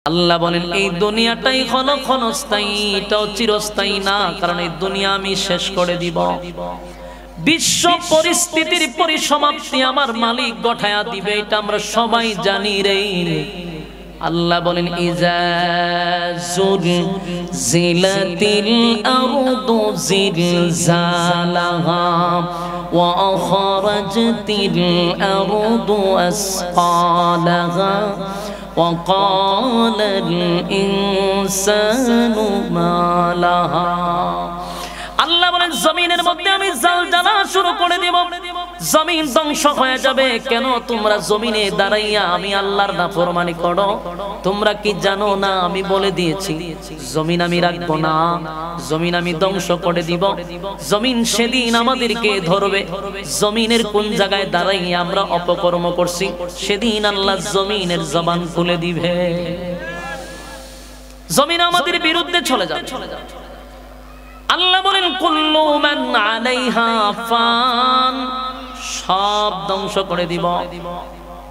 আল্লাহ বলেন এই দুনিয়াটাই হলো ক্ষণস্থায়ী, এটাও চিরস্থায়ী না, কারণ এই দুনিয়া আমি শেষ করে দিব। বিশ্ব পরিস্থিতির পরিসমাপ্তি আমার মালিক ঘটায়া দিবে, এটা আমরা সবাই জানি রে। আল্লাহ বলেন ইজা যুলজিলাতিল আরদু জিলজালাহা ওয়া আখরাজাতিল আরদু আসকালাহা ওয়া ক্বালাল ইনসানু মা লাহা। আল্লাহ বলেন জমিনের মধ্যে আমি জালজালা শুরু করে দেব, জমিন ধ্বংস হয়ে যাবে। কেন তোমরা জমিনে দাঁড়াইয়া আমি আল্লাহর নাফরমানি করো? তোমরা কি জানো না আমি বলে দিয়েছি জমিন আমি রাখবো না, জমিন আমি ধ্বংস করে দিব। জমিন সেদিন আমাদেরকে ধরবে। জমিনের কোন জায়গায় দাঁড়াইয়া আমরা অপকর্ম করছি সেদিন আল্লাহ জমিনের জবান খুলে দিবে, জমিন আমাদের বিরুদ্ধে চলে যাবে। আল্লাহ বলেন কুল্লু মান আলাইহা ফান, সব ধ্বংস করে দিব,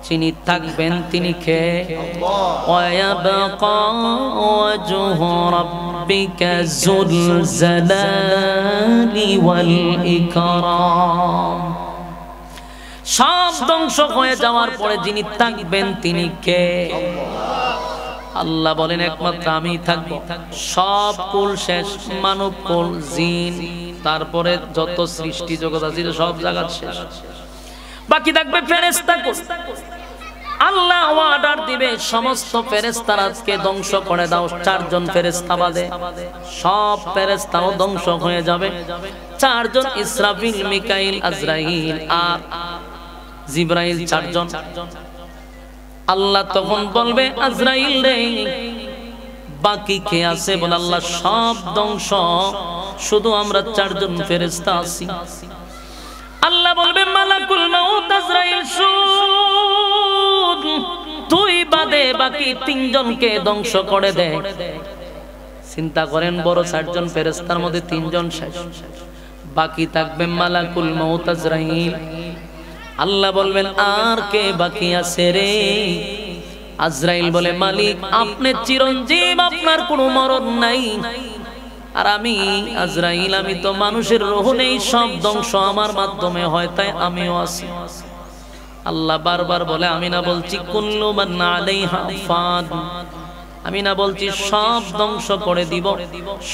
যিনি থাকবেন তিনি কে? ওয়া ইয়াবকা ওয়াজহু রাব্বিকা যুল জালালি ওয়াল ইকরাম। সব ধ্বংস হয়ে যাওয়ার পরে যিনি থাকবেন তিনি কে? আল্লাহ বলেন একমাত্র আমি থাকবো। সব কুল শেষ, মানব কুল, জিন, তারপরে যত সৃষ্টি জগৎ আছে সব জায়গা শেষ, বাকি থাকবে ফেরেশতা কুল। আল্লাহ অর্ডার দিবে সমস্ত ফেরেশতারা আজকে ধ্বংস করে দাও। চারজন ফেরেশতা বাদে সব ফেরেশতাও ধ্বংস হয়ে যাবে। চারজন, ইসরাফিল, মিকাইল, আজরাইল আর জিবরাইল, চারজন। আল্লাহ তখন বলবে আজরাইল রে বাকি কে আছে? বলে আল্লাহ সব ধ্বংস, শুধু আমরা চারজন ফেরেশতা আছি। আল্লাহ বলবে মালাকুল মাউত আজরাইল শুন, তুই বাদে বাকি তিনজনকে ধ্বংস করে দে। চিন্তা করেন, বড় চারজন ফেরেশতার মধ্যে তিনজন শেষ, বাকি থাকবে মালাকুল মাউত আজরাইল। আল্লাহ বলবেন আর কে বাকি আছে রে? আজরাইল বলে মালিক আপনি চিরঞ্জীব, আপনার কোনো মরণ নাই। আর আমি আজরাইল, আমি তো মানুষের রূহ নেই, সব ধ্বংস আমার মাধ্যমে হয়, তাই আমিও আছি। আল্লাহ বারবার বলে আমি না বলছি কুল্লু মান আলাইহা ফান, আমি না বলছি সব ধ্বংস করে দিব।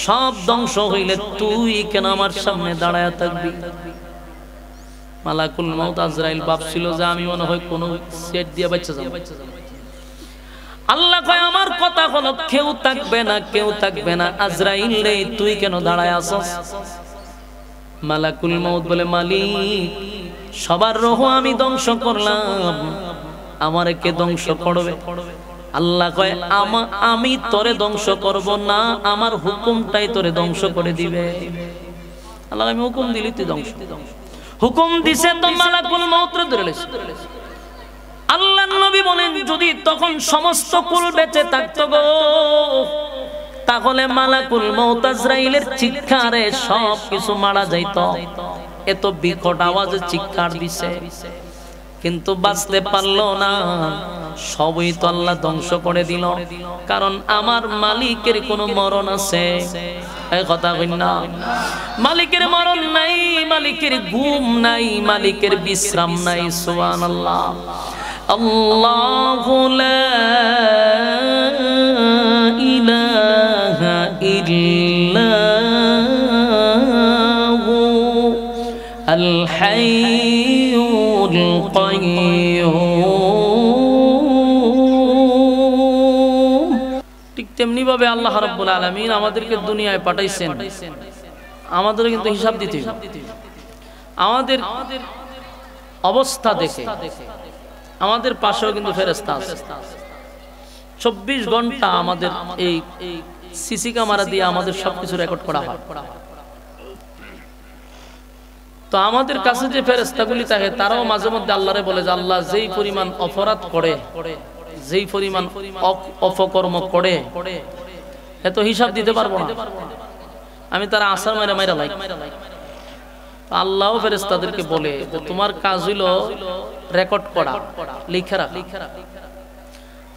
সব ধ্বংস হইলে তুই কেন আমার সামনে দাঁড়ায়া থাকবি? মালাকুল মাউত আজরাইল ভাবছিল যে আমি মনে হয় কোন সেট দিয়ে বাচ্চা যাব। আল্লাহ কয় আমার কথা হলো কেউ থাকবে না, কেউ থাকবে না। আজরাইল রে তুই কেন দাঁড়ায় আছস? মালাকুল মাউত বলে মালিক সবার রূহ আমি ধ্বংস করলাম, আমারে কে ধ্বংস করবে? আল্লাহ কয় আমি তোরে ধ্বংস করব না, আমার হুকুমটাই তোরে ধ্বংস করে দিবে। আল্লাহ আমি হুকুম দিলি তুই ধ্বংস, হুকুম দিছে তো মালাকুল মাউত ধরে লেছে। আল্লাহর নবী বলেন যদি তখন সমস্ত কুল বেঁচে থাকতো গো, তাহলে মালাকুল মাউত আজরাইলের চিৎকারে সব কিছু মারা যাইত। এত বিকট আওয়াজে চিৎকার দিছে, কিন্তু বাঁচতে পারলো না। সবই তো আল্লাহ ধ্বংস করে দিল, কারণ আমার মালিকের কোনো মরণ আছে? এই কথা কই না, মালিকের মরণ নাই, মালিকের ঘুম নাই, মালিকের বিশ্রাম নাই। সুবহানাল্লাহ। আল্লাহু লা ইলাহা ইল্লাহু আল হাইয়ুল কাইয়্যুম। ঠিক তেমনি ভাবে আল্লাহ রাব্বুল আলামিন আমাদেরকে দুনিয়ায় পাঠাইছেন, আমাদের কিন্তু হিসাব দিতে হবে। আমাদের অবস্থা দেখে আমাদের পাশেও কিন্তু ফেরেশতা আছে। 24 ঘন্টা আমাদের এই সিসি ক্যামেরা দিয়ে আমাদের সবকিছু রেকর্ড করা হয়। তো আমাদের কাছে যে ফেরেশতাগুলি থাকে তারাও মাঝে মধ্যে আল্লাহরে বলে যে আল্লাহ যেই পরিমাণ অপরাধ করে, যেই পরিমাণ অপকর্ম করে এত হিসাব দিতে পারবো না, আমি তারা আসার মাইরা মাইরা লাই। আল্লাহও ফেরেশতাদেরকে বলে যে তোমার কাজ হইল রেকর্ড করা, লিখে রাখা।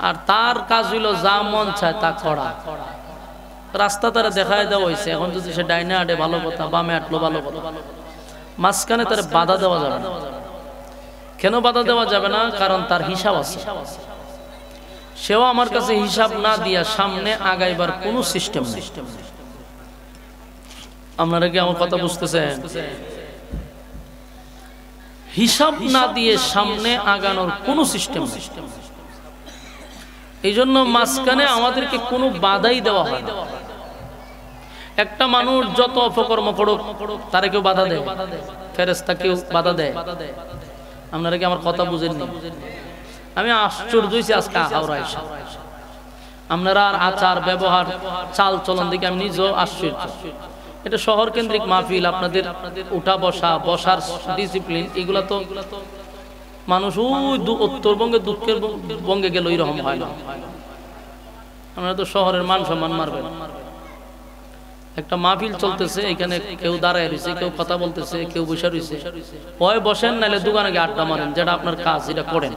আর তার কাজ হইলো যা মন চায় তা করা। রাস্তা তারা দেখায় দেওয়া হয়েছে, এখন যদি সে ডাইনে আটে ভালো কথা, বামে আটলো ভালো কথা, মাঝখানে তার বাধা দেওয়া যাবে না। কেন বাধা দেওয়া যাবে না? কারণ তার হিসাব আছে। সেও আমার কাছে হিসাব না দিয়া সামনে আগাইবার কোনো সিস্টেম নেই। আপনারা কি আমার কথা বুঝতেছেন? হিসাব না দিয়ে সামনে আগানোর কোনো সিস্টেম নেই। এই জন্য মাঝখানে আমাদেরকে কোনো বাধাই দেওয়া হয় না। একটা মানুষ যত অপকর্ম করুক তারা কেউ বাধা দেয়, ফেরেশতা কেউ বাধা দেয়। আপনারা কি আমার কথা বুঝেননি? আমি আশ্চর্য হয়েছি আজকে হাওড়া এসে। আপনারা আর আচার ব্যবহার চাল চলন দিকে আমি নিজেও আশ্চর্য। এটা শহর কেন্দ্রিক মাহফিল, আপনাদের উঠা বসা, বসার ডিসিপ্লিন, এগুলা তো মানুষ ওই উত্তরবঙ্গে দুঃখের বঙ্গে গেল এরকম হয় না। আপনারা তো শহরের মান সম্মান মারবেন। একটা মাহফিল চলতেছে, এখানে কেউ দাঁড়ায় রয়েছে, কেউ কথা বলতেছে, কেউ বসে রয়েছে, হয় বসেন নাহলে দোকানে গিয়ে আড্ডা মারেন, যেটা আপনার কাজ এটা করেন।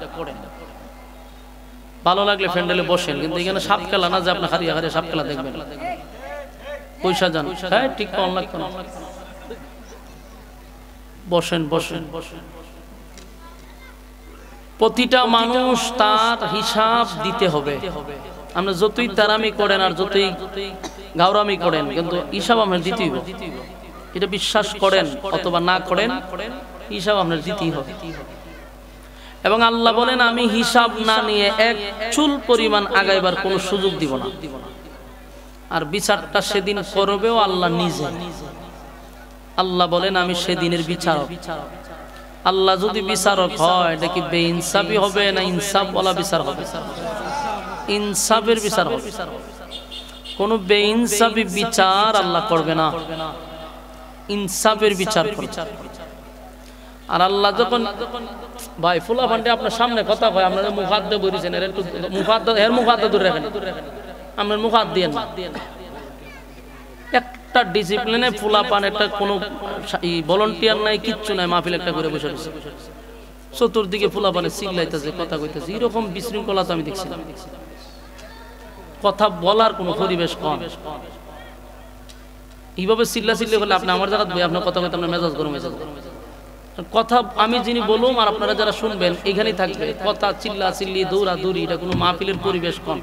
ভালো লাগলে ফ্যান্ডেলে বসেন, কিন্তু এখানে সাপ খেলা না যে আপনার হারিয়ে হারিয়ে সাপ খেলা দেখবেন। পয়সা যান, হ্যাঁ ঠিক কম লাগতো না। বসেন বসেন বসেন। প্রতিটা মানুষ তার হিসাব দিতে হবে। আমরা যতই তারামি করেন আর যতই গাওরামি করেন, কিন্তু হিসাব আপনার দিতেই হবে। এটা বিশ্বাস করেন অথবা না করেন, হিসাব আপনার দিতেই হবে। এবং আল্লাহ বলেন, আমি হিসাব না নিয়ে এক চুল পরিমাণ আগাইবার কোনো সুযোগ দিব না। আর বিচারটা সেদিন করবেও আল্লাহ নিজে। আল্লাহ বলেন, আমি সেদিনের বিচারক। আল্লাহ যদি বিচারক হয়, এটা কি বেইনসাফি হবে না ইনসাফ বলা বিচার হবে? ইনসাফের বিচার হবে। কোন বেইনসাফি বিচার আল্লাহ করবে না, ইনসাফের বিচার করবে। আর আল্লাহ যখন ভাই ফুলা ফান্ডে আপনার সামনে কথা কয়, আপনার মুখ হাত দিয়ে বলেছেন, এর একটু মুখ হাত দূরে রাখেন, আপনার মুখ হাত দিয়ে না। একটা ডিসিপ্লিনে ফুলা পান, একটা কোনো ভলান্টিয়ার নাই, কিচ্ছু নাই, মাহফিল একটা করে বসে রয়েছে, চতুর্দিকে ফুলা পানে চিল্লাইতেছে, কথা কইতেছে, এরকম বিশৃঙ্খলা তো আমি দেখছি। কথা বলার কোনো পরিবেশ কম। এইভাবে চিল্লা চিল্লি হলে আপনি আমার জায়গা বই আপনার কথা কইতে আপনার মেজাজ গরম হয়ে যাবে। কথা আমি যিনি বলুম আর আপনারা যারা শুনবেন এখানেই থাকবে। কথা চিল্লা চিল্লি দৌড়া দৌড়ি, এটা কোনো মাহফিলের পরিবেশ কম।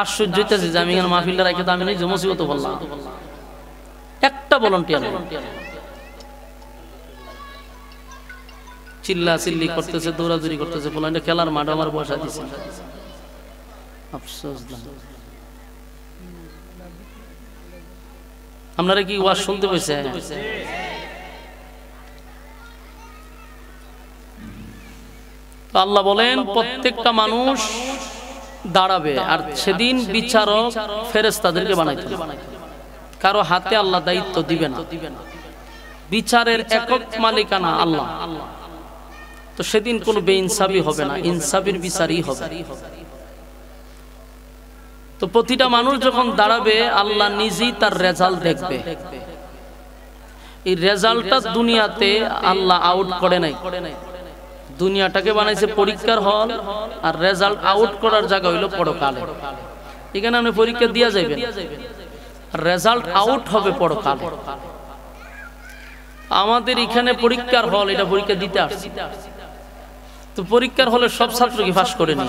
আশ্চর্য হইতেছি যে আমি এখানে মাহফিলটা রেখে তো আমি নিজে মুসিবত বললাম। একটা ভলান্টিয়ার চিল্লা চিল্লি করতেছে, দৌড়াদৌড়ি করতেছে, বলেন খেলার মাঠ আমার বসা দিচ্ছে। আফসোস, আপনারা কি ওয়াজ শুনতে পেয়েছে? আল্লাহ বলেন, প্রত্যেকটা মানুষ দাঁড়াবে, আর সেদিন বিচারক ফেরেশতাদেরকে বানাইতে হবে। কারো হাতে আল্লাহ দায়িত্ব দিবে না। বিচারের একক মালিকানা আল্লাহ। তো সেদিন কোনো বেইনসাফি হবে না, ইনসাফের বিচারই হবে। তো প্রতিটা মানুষ যখন দাঁড়াবে, আল্লাহ নিজেই তার রেজাল্ট দেখবে। এই রেজাল্টটা দুনিয়াতে আল্লাহ আউট করে নাই। দুনিয়াটাকে বানাইছে পরীক্ষার হল, আর রেজাল্ট আউট করার জায়গা হইল পরকালে। এখানে আপনি পরীক্ষা দিয়া যাবেন, রেজাল্ট আউট হবে পরকালে। আমাদের এখানে পরীক্ষার হল, এটা পরীক্ষা দিতে আসছে। তো পরীক্ষার হলে সব ছাত্র কি পাস করে নি?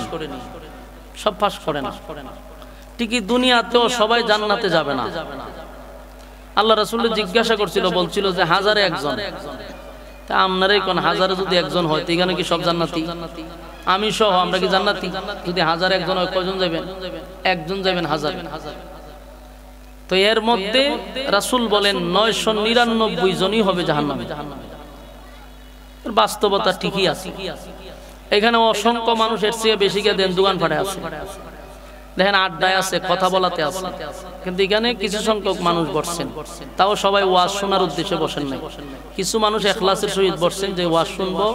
সব পাস করে না। ঠিকই দুনিয়াতেও সবাই জান্নাতে যাবে না। আল্লাহ রাসূল জিজ্ঞাসা করছিল, বলছিল যে হাজারে একজন। তা আপনারাই কোন হাজারে যদি একজন হয়, এখানে কি সব জান্নাতি? আমি সহ আমরা কি জান্নাতি? যদি হাজারে একজন হয়, কয়জন যাবেন? একজন যাবেন হাজার। তো এর মধ্যে রাসূল বলেন 999 জনই হবে জাহান্নামে। বাস্তবতা ঠিকই আছে। এখানে অসংখ্য মানুষ এর চেয়ে বেশি গিয়ে দেন দোকান ফাটে আছে, দেখেন আড্ডায় আছে, কথা বলাতে আছে। কিন্তু এখানে কিছু সংখ্যক মানুষ বসছেন, তাও সবাই ওয়াজ শোনার উদ্দেশ্যে বসেন নাই। কিছু মানুষ ইখলাসের সহিত বসছেন যে ওয়াজ শুনবো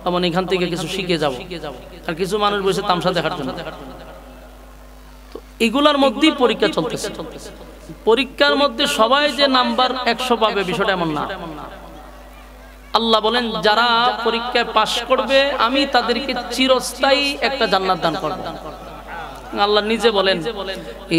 এবং এখান থেকে কিছু শিখে যাব। আর কিছু মানুষ বসে তামসা দেখার জন্য। তো এগুলার মধ্যেই পরীক্ষা চলতেছে। পরীক্ষার মধ্যে সবাই যে নাম্বার 100 পাবে বিষয়টা এমন না। আল্লাহ বলেন যারা পরীক্ষায় পাশ করবে আমি তাদেরকে চিরস্থায়ী একটা জান্নাত দান করব। আল্লাহ নিজে বলেন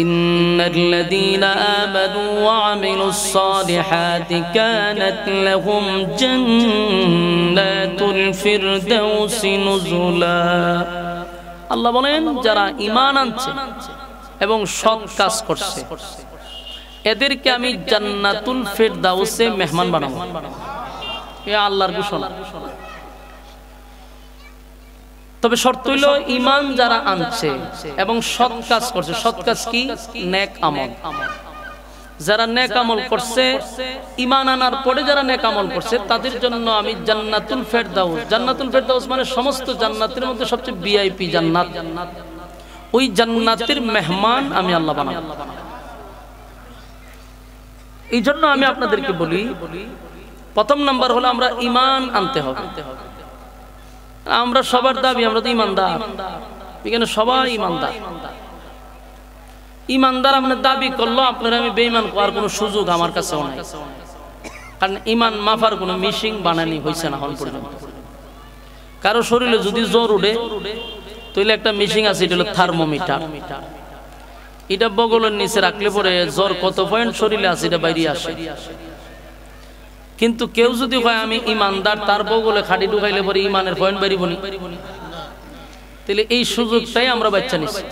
ইন্নাল্লাযীনা আমানু ওয়া আমিলুস সালিহাতি কানাত লাহুম জান্নাতুল ফিরদাউসি নুজুলা। আল্লাহ বলেন যারা ঈমান আনছে এবং সৎ কাজ করছে এদেরকে আমি জান্নাতুল ফিরদাউসে মেহমান বানাবো। এ আল্লাহর ঘোষণা। তবে শর্ত হইল ঈমান যারা আনছে এবং সৎ কাজ করছে। সৎ কাজ কি? নেক আমল। যারা নেক আমল করছে, ঈমান আনার পরে যারা নেক আমল করছে তাদের জন্য আমি জান্নাতুল ফিরদাউস, জান্নাতুল ফিরদাউস মানে সমস্ত জান্নাতের মধ্যে সবচেয়ে ভিআইপি জান্নাত, ওই জান্নাতের মেহমান আমি আল্লাহ বানাবো। এই জন্য আমি আপনাদেরকে বলি প্রথম নাম্বার হলো আমরা ঈমান আনতে হবে। আমরা সবার দাবি আমরা তো ঈমানদার, এখানে সবাই ঈমানদার। ঈমানদার আপনার দাবি করলো আপনার আমি বেঈমান করার কোনো সুযোগ আমার কাছেও নাই, কারণ ঈমান মাফার কোনো মিশিং বানানি হয়েছে না হল পর্যন্ত। কারো শরীরে যদি জ্বর উঠে তাহলে একটা মিশিং আছে, এটা হলো থার্মোমিটার। এটা বগলের নিচে রাখলে পরে জ্বর কত পয়েন্ট শরীরে আছে এটা বাইরে আসে। কিন্তু কেউ যদি হয় আমি ঈমানদার, তার বগলে খাড়ি ঢুকাইলে পরে ঈমানের পয়েন্ট বেরিব নি, তাহলে এই সুযোগটাই আমরা বাচ্চা নিচ্ছি।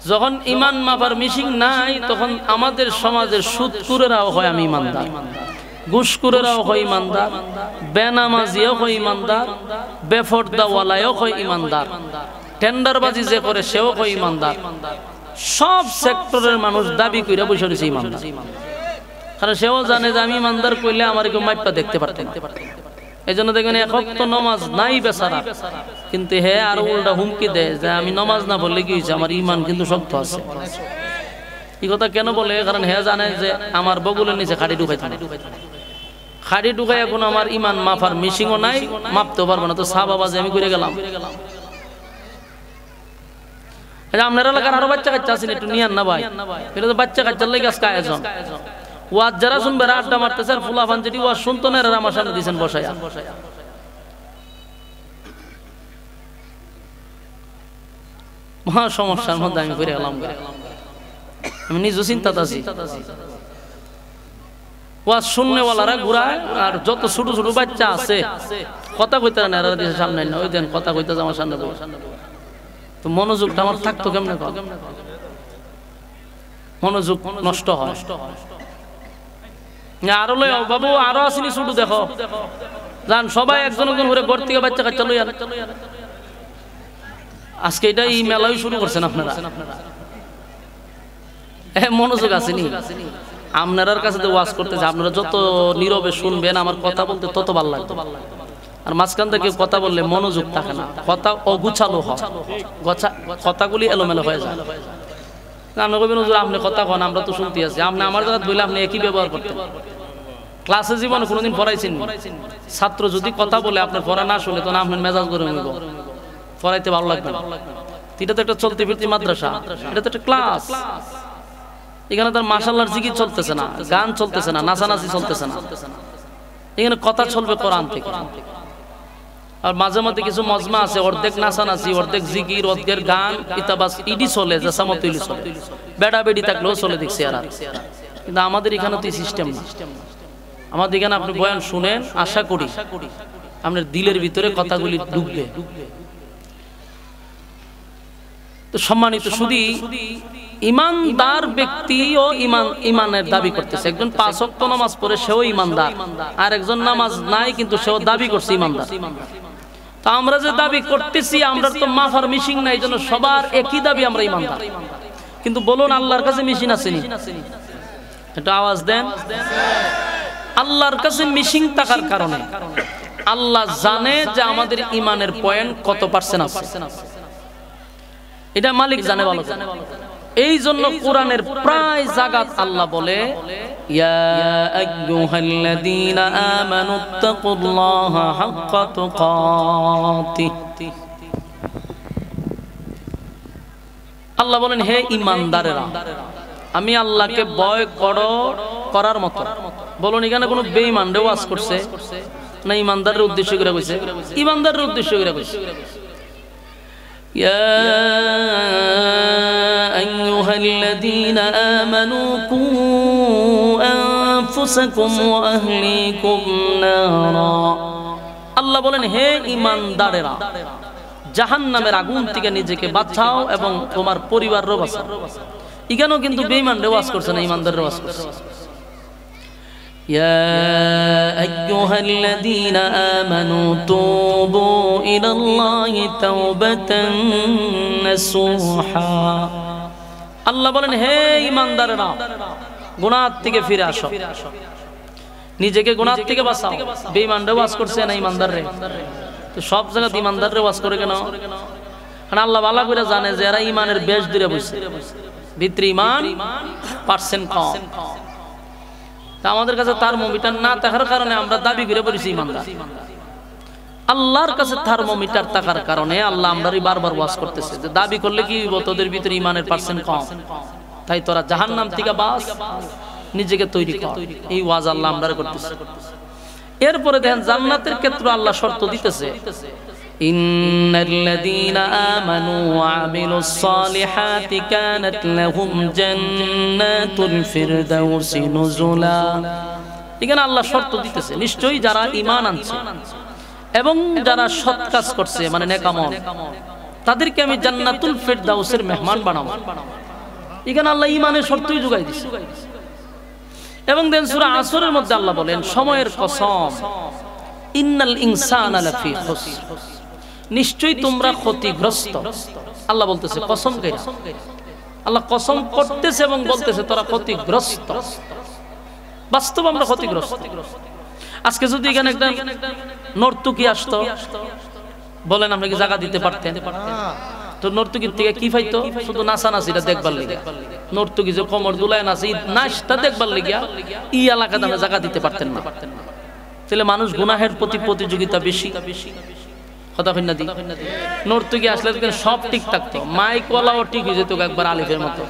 যখন ঈমান মাপার মিশিং নাই তখন আমাদের সমাজের সুদকুরেরাও হয় আমি ঈমানদার, ঘুষখোরেরাও হয় ঈমানদার, বেনামাজিও হয় ঈমানদার, বেফরদাওয়ালাও হয় ঈমানদার, টেন্ডারবাজি যে করে সেও হয় ঈমানদার। সব সেক্টরের মানুষ দাবি কইরা বসে রয়েছে ঈমানদার, কারণ সেও জানে যে আমি ঈমানদার কইলে আমার কেউ মাইপা দেখতে পারতেন। এই জন্য দেখবেন এক ওয়াক্ত নামাজ নাই বেচারা, কিন্তু হে আর উল্টা হুমকি দেয় যে আমি নামাজ না বললে কি হয়েছে, আমার ঈমান কিন্তু শক্ত আছে। এই কথা কেন বলে? কারণ হে জানে যে আমার বগুলের নিচে খাড়ি ঢুকাই থাকে, খাড়ি ঢুকাই এখন আমার ঈমান মাফার মিশিংও নাই, মাপতেও পারবো না, তো সাহাবাবাজি আমি করে গেলাম। আপনার এলাকার আরো বাচ্চা কাচ্চা আছেন, একটু নিয়ান না ভাই, এটা তো বাচ্চা কাচ্চার লেগে আজকে আয়োজন। ওয়াজ যারা শুনবে আড্ডা মারতেছে, আর ফুলাফান যেটি ওয়াজ শুনতো না এরা আমার সামনে দিয়েছেন বসাইয়া। মহা সমস্যার মধ্যে আমি ফিরে গেলাম, আমি নিজে চিন্তা আছি। ওয়াজ শুননেওয়ালারা ঘুরায়, আর যত ছোট ছোট বাচ্চা আছে কথা কইতে না এরা দিয়েছে সামনে না, ওই দেন কথা কইতে আমার সামনে। তো মনোযোগটা আমার থাকতো কেমনে? মনোযোগ নষ্ট হয়। আরো লই বাবু আরো আসেনি শুধু দেখো জান সবাই একজন একজন করে ঘর থেকে বাচ্চা কাচ্চা লই আর আজকে এটা এই মেলাই শুরু করছেন আপনারা। মনোযোগ আসেনি আপনার কাছে তো ওয়াজ করতেছে, আপনারা যত নীরবে শুনবেন আমার কথা বলতে তত ভালো লাগবে। আর মাঝখান থেকে কথা বললে মনোযোগ থাকে না, কথা অগুছালো হয়, কথাগুলি এলোমেলো হয়ে যায়। আপনি কইবেন হুজুর আপনি কথা কন, আমরা তো শুনতে আছি। আপনি আমার জায়গা বললে আপনি একই ব্যবহার করতেন। ক্লাসে জীবনে কোনোদিন পড়াইছেন? ছাত্র যদি কথা বলে আপনার পড়া না শুনে তখন আপনার মেজাজ গরম হইব, পড়াইতে ভালো লাগবে না। এটা তো একটা চলতে ফিরতি মাদ্রাসা, এটা তো একটা ক্লাস। এখানে তার মাশাআল্লাহর জিকির চলতেছে না, গান চলতেছে না, নাচানাচি চলতেছে না, এখানে কথা চলবে কোরআন থেকে। আর মাঝে মাঝে কিছু মজমা আছে, অর্ধেক নাচানাচি, অর্ধেক জিকির, অর্ধেক গান, ইতাবাস ইডি চলে, জাসামতুলি চলে, বেড়া বেড়ি থাকলেও চলে দেখছি। আর কিন্তু আমাদের এখানে তো এই সিস্টেম না। আমাদের এখানে আপনি বয়ান শুনেন, আশা করি আপনার দিলের ভিতরে কথাগুলি ঢুকবে। তো সম্মানিত শুধু ইমানদার ব্যক্তিও ইমানের দাবি করতেছে। একজন 5 ওয়াক্ত নামাজ পড়ে সেও ইমানদার, আর একজন নামাজ নাই কিন্তু সেও দাবি করছে ইমানদার। তা আমরা যে দাবি করতেছি আমরা তো মাফার মিশিং নাই, এই জন্য সবার একই দাবি আমরা ইমানদার। কিন্তু বলুন আল্লাহর কাছে মিশিং আসেনি? এটা আওয়াজ দেন। আল্লাহর কাছে মিশিং থাকার কারণে আল্লাহ জানে যে আমাদের ইমানের পয়েন্ট কত % আছে, এটা মালিক জানে ভালো। এই জন্য কোরআনের প্রায় জায়গাত আল্লাহ বলে ইয়া আইয়ুহাল্লাযীনা আমানুত্তাকুল্লাহা হাক্কা তুকাতিহ। আল্লাহ বলেন হে ঈমানদারেরা আমি আল্লাহকে ভয় করো করার মতো। বলুন এখানে কোনো বেঈমান ওয়াজ করছে? না ইমানদারের উদ্দেশ্য করে কইছে? ইমানদারের উদ্দেশ্য করে কইছে। ইয়া আইয়ুহাল্লাযীনা আমানু কু আনফুসাকুম ওয়া আহলিকুম নারা। আল্লাহ বলেন, হে ইমানদারেরা, জাহান্নামের আগুন থেকে নিজেকে বাঁচাও এবং তোমার পরিবারও বাঁচাও। এখানেও কিন্তু বেঈমানরে ওয়াজ করছে না, ইমানদারের ওয়াজ করছে। ইয়া আইয়ুহাল্লাযীনা আমানু তুবু ইলাল্লাহি তাওবাতান নাসুহা। আল্লাহ বলেন, হে ইমানদারেরা, গুনাহ থেকে ফিরে আসো, নিজেকে গুনাহ থেকে বাঁচাও। বেঈমানরে ওয়াজ করছে না ইমানদাররে? তো সব জায়গাতে ইমানদাররে ওয়াজ করে কেন? কারণ আল্লাহ ভালো করে জানে যে এরা ইমানের বেশ দূরে বসে, ভিতরে ইমান পার্সেন্ট কম। তা আমাদের কাছে থার্মোমিটার না থাকার কারণে আমরা দাবি করে বলেছি ইমানদার। আল্লাহর কাছে থার্মোমিটার থাকার কারণে আল্লাহ আমরাই বারবার ওয়াজ করতেছে যে দাবি করলে কি হইব, তোদের ভিতরে ইমানের পার্সেন্ট কম, তাই তোরা জাহান্নাম থেকে বাঁচ, নিজেকে তৈরি কর। এই ওয়াজ আল্লাহ আমরা করতেছে। এরপরে দেখেন জান্নাতের ক্ষেত্রে আল্লাহ শর্ত দিতেছে, ইন্নাল্লাযীনা আমানু ওয়া আমিলুস সালিহাতি কানাত লাহুম জান্নাতুল ফিরদাউসি নুজুলা। এখানে আল্লাহ শর্ত দিতেছে, নিশ্চয়ই যারা ঈমান আনছে এবং যারা সৎ কাজ করছে, মানে নেক আমল, তাদেরকে আমি জান্নাতুল ফিরদাউসের মেহমান বানাবো। এখানে আল্লাহ ঈমানের শর্তই যোগাই দিয়েছে। এবং দেন সূরা আসরের মধ্যে আল্লাহ বলেন, সময়ের কসম, ইন্নাল ইনসানা লাফি খুসর, নিশ্চয়ই তোমরা ক্ষতিগ্রস্ত। আল্লাহ বলতেছে কসম করে, আল্লাহ কসম করতেছে এবং বলতেছে তোরা ক্ষতিগ্রস্ত। বাস্তব আমরা ক্ষতিগ্রস্ত। আজকে যদি এখানে একটা নর্তকী আসতো, বলেন আপনি কি জায়গা দিতে পারতেন? তো নর্তকীর থেকে কি পাইতো? শুধু নাচানাচিটা দেখবার লিগে। নর্তকী যে কোমর দুলায় নাচে, নাচটা দেখবার লিগিয়া এই এলাকাতে আমরা জায়গা দিতে পারতেন না। তাহলে মানুষ গুনাহের প্রতি প্রতিযোগিতা বেশি। কথা কই না দি? নর্তকী আসলে সব ঠিক থাকতো, মাইকওয়ালাও ঠিক হয়ে যেত একবার আলিফের মতো।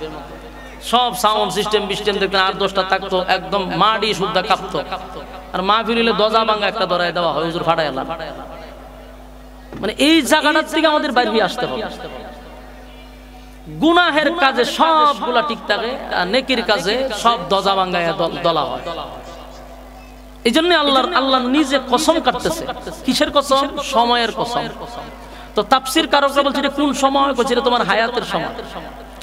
সব সাউন্ড সিস্টেম দেখতেন 8-10টা থাকতো, একদম মাটি শুদ্ধা কাঁপতো। আর মাহফিল হলে দজা ভাঙা একটা ধরায় দেওয়া হয়, হুজুর ফাটায় এলাম। মানে এই জায়গাটার থেকে আমাদের বাইরে আসতে হবে। গুনাহের কাজে সবগুলা ঠিক থাকে, আর নেকির কাজে সব দজা ভাঙায় দলা হয়। এই জন্য আল্লাহ নিজে কসম কাটতেছে। কিসের কসম? সময়ের কসম। তো তাফসীর কারকরা বলছে এটা কোন সময়? কইছে এটা তোমার হায়াতের সময়।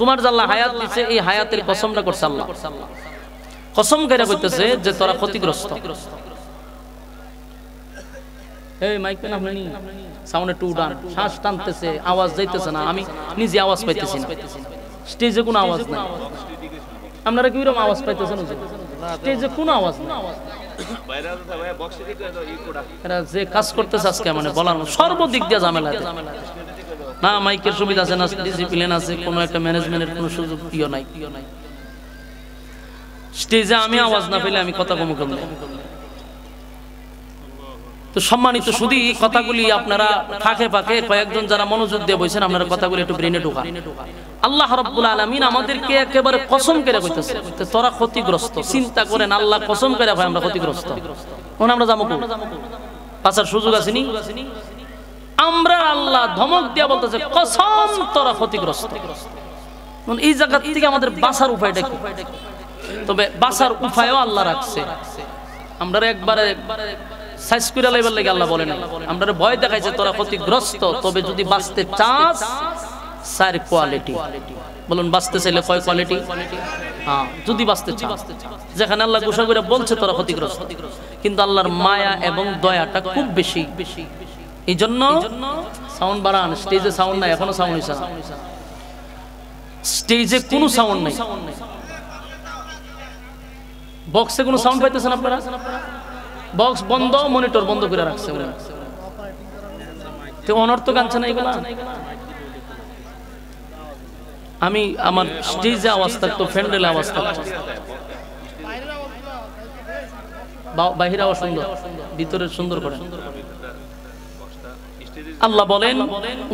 তোমার যে আল্লাহ হায়াত দিয়েছে, এই হায়াতের কসমটা করছে আল্লাহ। কসম করে কইতেছে যে তোরা ক্ষতিগ্রস্ত। এই মাইক না আপনি সাউন্ড একটু উড়ান, শ্বাস টানতেছে, আওয়াজ যাইতেছে না, আমি নিজে আওয়াজ পাইতেছি না। স্টেজে কোনো আওয়াজ নাই, আপনারা কি এরকম আওয়াজ পাইতেছেন? স্টেজে কোনো আওয়াজ নাই। এরা যে কাজ করতেছে আজকে, মানে বলার সর্বদিক দিয়ে ঝামেলা না। মাইকের সুবিধা আছে না, ডিসিপ্লিন আছে, কোনো একটা ম্যানেজমেন্টের কোনো সুযোগ প্রিয় নাই। স্টেজে আমি আওয়াজ না পেলে আমি কথা কম করব। তো সম্মানিত শুধু কথাগুলি আপনারা ফাঁকে ফাঁকে কয়েকজন যারা মনোযোগ দিয়ে বসেন, আপনারা কথাগুলি একটু ব্রেনে ঢোকা। আল্লাহ রাব্বুল আলামিন আমাদেরকে একেবারে কসম করে কইতেছে তোরা ক্ষতিগ্রস্ত। চিন্তা করেন, আল্লাহ কসম করে ভাই আমরা ক্ষতিগ্রস্ত। এখন আমরা যাবো পাছার সুযোগ আসেনি? আমরা আল্লাহ ধমক দিয়া বলতেছে কসম তোরা ক্ষতিগ্রস্ত। এই জায়গা থেকে আমাদের বাঁচার উপায়টা কি? তবে বাঁচার উপায়ও আল্লাহ রাখছে। আমরা একবারে সাইজ করে লাইবার লাগে আল্লাহ বলে না, আমরা ভয় দেখাইছে তোরা ক্ষতিগ্রস্ত। তবে যদি বাঁচতে চাস, 4 কোয়ালিটি। বলুন বাঁচতে চাইলে কয় কোয়ালিটি? হ্যাঁ, যদি বাঁচতে চাস। যেখানে আল্লাহ ঘোষণা করে বলছে তোরা ক্ষতিগ্রস্ত, কিন্তু আল্লাহর মায়া এবং দয়াটা খুব বেশি। এই জন্য সাউন্ড বাড়ান। স্টেজে সাউন্ড নাই, এখনো সাউন্ড হইছে না। স্টেজে কোনো সাউন্ড নাই, বক্সে কোনো সাউন্ড পাইতেছেন আপনারা? বক্স বন্ধ, মনিটর বন্ধ করে রাখছে। তো অনর্থ গানছে না এগুলা। আমি আমার স্টেজে আওয়াজ থাকতো, ফ্যান্ডেলে আওয়াজ থাকতো, বাহিরে আওয়াজ সুন্দর, ভিতরে সুন্দর করে। আল্লাহ বলেন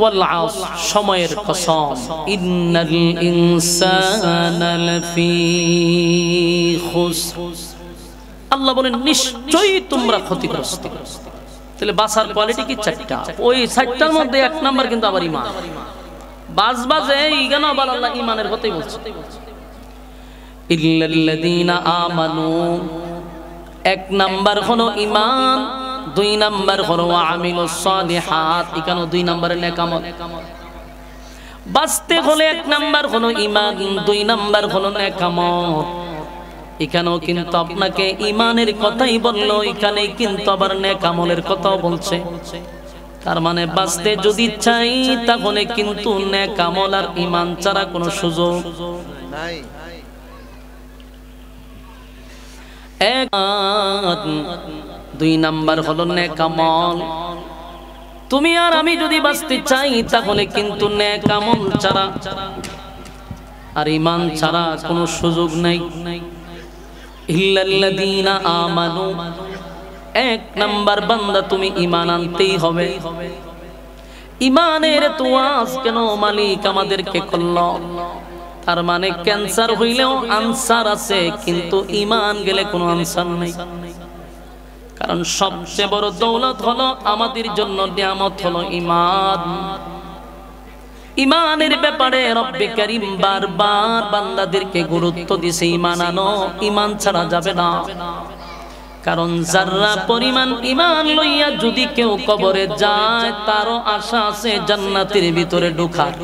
ওয়াল আসর, সময়ের কসম, ইন্নাল ইনসানা লাফি খুসর। আল্লাহ বলেন নিশ্চয়ই তোমরা ক্ষতিগ্রস্ত। তাহলে বাসার কোয়ালিটি কি 4টা, ওই 4টার মধ্যে 1 নাম্বার কিন্তু আবার ঈমান। বাজে ইগানা আল্লাহ ঈমানের কথাই বলছে, ইল্লাল্লাযীনা আমানু, 1 নাম্বার হলো ঈমান, 2 নাম্বার হলো আমিলুস সালিহাত, এখানে 2 নাম্বারের নেক আমল। বাঁচতে হলে 1 নাম্বার হলো ঈমান, 2 নাম্বার হলো নেক আমল। এখানেও কিন্তু আপনাকে ঈমানের কথাই বললো, এখানে কিন্তু আবার নেক আমলের কথাও বলছে। তার মানে বাঁচতে যদি চাই তাহলে কিন্তু নেক আমল আর ঈমান ছাড়া কোনো সুযোগ নাই। 2 নাম্বার হলো নেক আমল। তুমি আর আমি যদি বাঁচতে চাই তাহলে কিন্তু নেক আমল ছাড়া আর ঈমান ছাড়া কোনো সুযোগ নাই। ইল্লাল্লাযীনা আমানু, 1 নাম্বার বান্দা তুমি ঈমান আনতেই হবে। ঈমানের তো আজ কেন মালিক আমাদেরকে করলো? তার মানে ক্যান্সার হইলেও আনসার আছে, কিন্তু ঈমান গেলে কোনো আনসার নেই। কারণ সবচেয়ে বড় দৌলত হলো আমাদের জন্য নিয়ামত হলো ঈমান। ঈমানের ব্যাপারে রব্বে কারীম বারবার বান্দাদেরকে গুরুত্ব দিয়েছে, ঈমান আনো, ঈমান ছাড়া যাবে না। কারণ যারা পরিমাণ ঈমান লইয়া যদি কেউ কবরে যায় তারও আশা আছে জান্নাতের ভিতরে ঢোকার।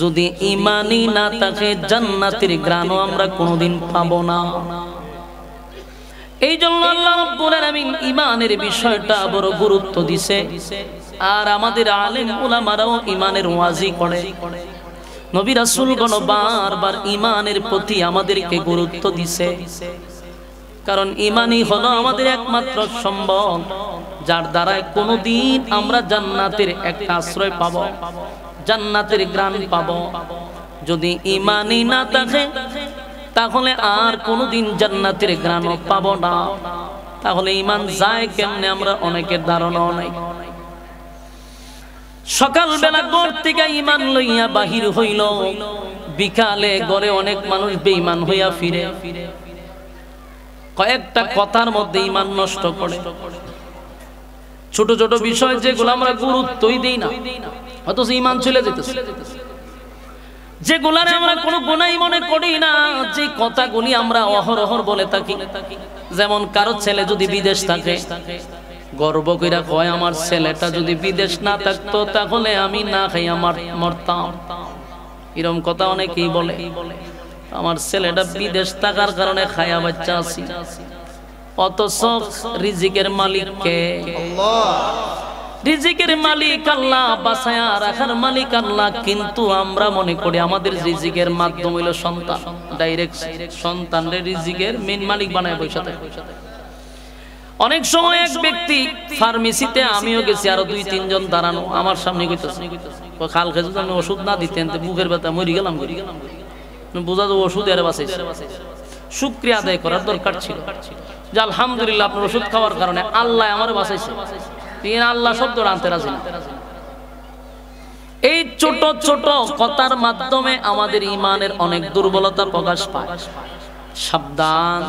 যদি ঈমানই না থাকে জান্নাতের ঘ্রাণও আমরা কোনোদিন পাবো না। এই জন্য আল্লাহ রাব্বুল আলামিন ঈমানের বিষয়টা বড় গুরুত্ব দিছে। আর আমাদের আলেম উলামারাও ঈমানের ওয়াজি করে। নবী রাসূলগণ বারবার ঈমানের প্রতি আমাদেরকে গুরুত্ব দিছে। কারণ ঈমানই হলো আমাদের একমাত্র সম্বল, যার দ্বারা কোনোদিন আমরা জান্নাতের একটা আশ্রয় পাবো, জান্নাতের ঘ্রাণ পাবো। যদি ঈমানই না থাকে তাহলে আর কোনোদিন জান্নাতের ঘ্রাণ পাবো না। তাহলে ঈমান যায় কেমনে আমরা অনেকের ধারণা নাই। সকালবেলা ঘর থেকে ঈমান লইয়া বাহির হইল, বিকালে ঘরে অনেক মানুষ বেঈমান হইয়া ফিরে। কয়েকটা কথার মধ্যে ঈমান নষ্ট করে। ছোট ছোট বিষয় যেগুলো আমরা গুরুত্বই দেই না, অথচ ঈমান চলে যেতেছে। যেগুলারে আমরা কোনো গুনাহ মনে করি না, যে কথাগুলি আমরা অহরহ বলে থাকি। যেমন কারো ছেলে যদি বিদেশ থাকে, গর্ব কইরা কয় আমার ছেলেটা যদি বিদেশ না থাকতো তাহলে আমি না খাই আমার মরতাম। এরকম কথা অনেকেই বলে। আমার ছেলেটা বিদেশ থাকার কারণে খায়া বাচ্চা আছি। অথচ রিজিকের মালিক কে? আল্লাহ। রিজিকের মালিক আল্লাহ, বাঁচায়া রাখার মালিক আল্লাহ। কিন্তু আমরা মনে করি আমাদের রিজিকের মাধ্যম হইল সন্তান। ডাইরেক্ট সন্তানের রিজিকের মেন মালিক বানায় বসে থাকে। অনেক সময় এক ব্যক্তি ফার্মেসিতে, আমিও গেছি, আরো 2-3 জন দাঁড়ানো আমার সামনে কইতেছে, খাল খেজু আমি ওষুধ না দিতেন বুকের ব্যথা মরি গেলাম। বোঝা তো ওষুধ এর বাঁচাইছে। শুকরিয়া আদায় করার দরকার ছিল যে আলহামদুলিল্লাহ আপনার ওষুধ খাওয়ার কারণে আল্লাহ আমার বাঁচাইছে। আল্লাহ শব্দটা আনতে রাজি না। এই ছোট ছোট কথার মাধ্যমে আমাদের ঈমানের অনেক দুর্বলতা প্রকাশ পায়। সাবধান।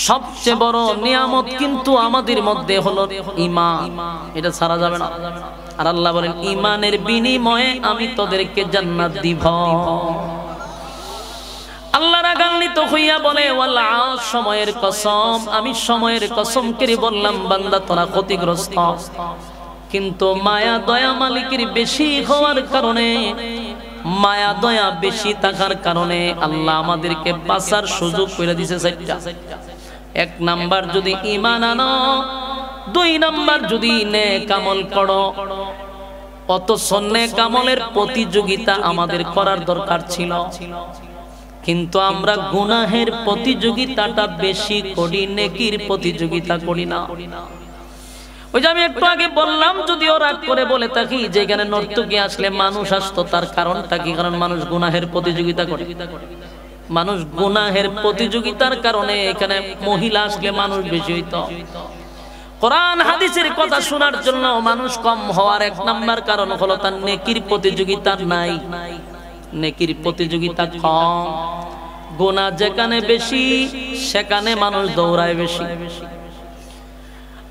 সবচেয়ে বড় নিয়ামত কিন্তু আমাদের মধ্যে হলো ঈমান, এটা ছাড়া যাবে না। আর আল্লাহ বলেন ঈমানের বিনিময়ে আমি তোদেরকে জান্নাত দিব। আল্লাহ রাগান্বিত হইয়া বলে ওয়াল আস, সময়ের কসম, আমি সময়ের কসম করে বললাম বান্দা তোরা ক্ষতিগ্রস্ত। কিন্তু মায়া দয়া মালিকের বেশি হওয়ার কারণে, মায়া দয়া বেশি থাকার কারণে আল্লাহ আমাদেরকে বাঁচার সুযোগ করে দিয়েছে 4টা। 1 নাম্বার যদি ঈমান আনো, 2 নাম্বার যদি নেক আমল করো। অথচ নেক আমলের প্রতিযোগিতা আমাদের করার দরকার ছিল, কিন্তু আমরা গুনাহের প্রতিযোগিতাটা বেশি করি, নেকির প্রতিযোগিতা করি না। ওই যে আমি একটু আগে বললাম, যদি ওরা করে বলে থাকি যে এখানে নর্তকী আসলে মানুষ আসতো, তার কারণটা কি? কারণ মানুষ গুনাহের প্রতিযোগিতা করে। মানুষ গুনাহের প্রতিযোগিতার কারণে এখানে মহিলা আসলে মানুষ বেশি হইতো। কোরআন হাদিসের কথা শোনার জন্য মানুষ কম হওয়ার 1 নাম্বার কারণ হলো তার নেকির প্রতিযোগিতা নাই, নেকির প্রতিযোগিতা কম। গুনাহ যেখানে বেশি সেখানে মানুষ দৌড়ায় বেশি।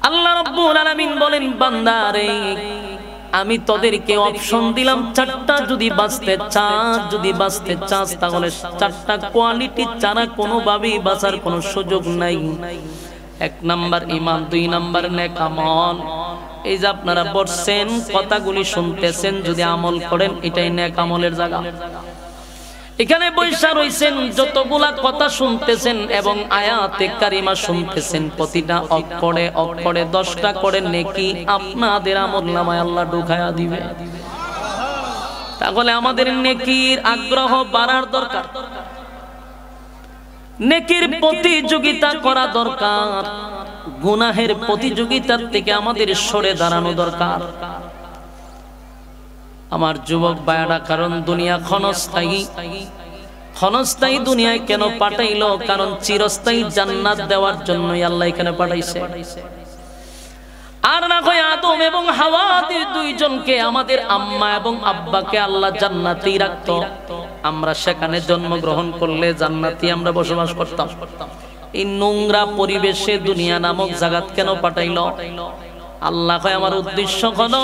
আল্লাহ রাব্বুল আলামিন বলেন বান্দারে আমি তোদেরকে অপশন দিলাম চারটা, যদি বাঁচতে চাস তাহলে চারটা কোয়ালিটি ছাড়া কোনোভাবেই বাঁচার কোনো সুযোগ নাই। 1 নাম্বার ঈমান, 2 নাম্বার নেক আমল। এই যে আপনারা বসছেন কথাগুলি শুনতেছেন, যদি আমল করেন এটাই নেক আমলের জায়গা। এখানে বৈশা রইছেন যতগুলা কথা শুনতেছেন এবং আয়াতে কারিমা শুনতেছেন, প্রতিটা অক্ষরে অক্ষরে 10টা করে নেকি আপনাদের আমলনামায় আল্লাহ ঢুকায়া দিবে। তাহলে আমাদের নেকির আগ্রহ বাড়ার দরকার, নেকির প্রতিযোগিতা করা দরকার, গুনাহের প্রতিযোগিতার থেকে আমাদের সরে দাঁড়ানো দরকার। আমার যুবক ভাইরা, কারণ দুনিয়া ক্ষণস্থায়ী দুনিয়ায় কেন পাঠাইলো? কারণ চিরস্থায়ী জান্নাত দেওয়ার জন্যই আল্লাহ এখানে পাঠাইছে। আর না হয় আদম এবং হাওয়া দুইজনকে, আমাদের আম্মা এবং আব্বাকে আল্লাহ জান্নাতেই রাখতো, আমরা সেখানে জন্মগ্রহণ করলে জান্নাতে আমরা বসবাস করতাম। এই নোংরা পরিবেশে দুনিয়া নামক জায়গাত কেন পাঠাইলো? আল্লাহ কয় আমার উদ্দেশ্য হলো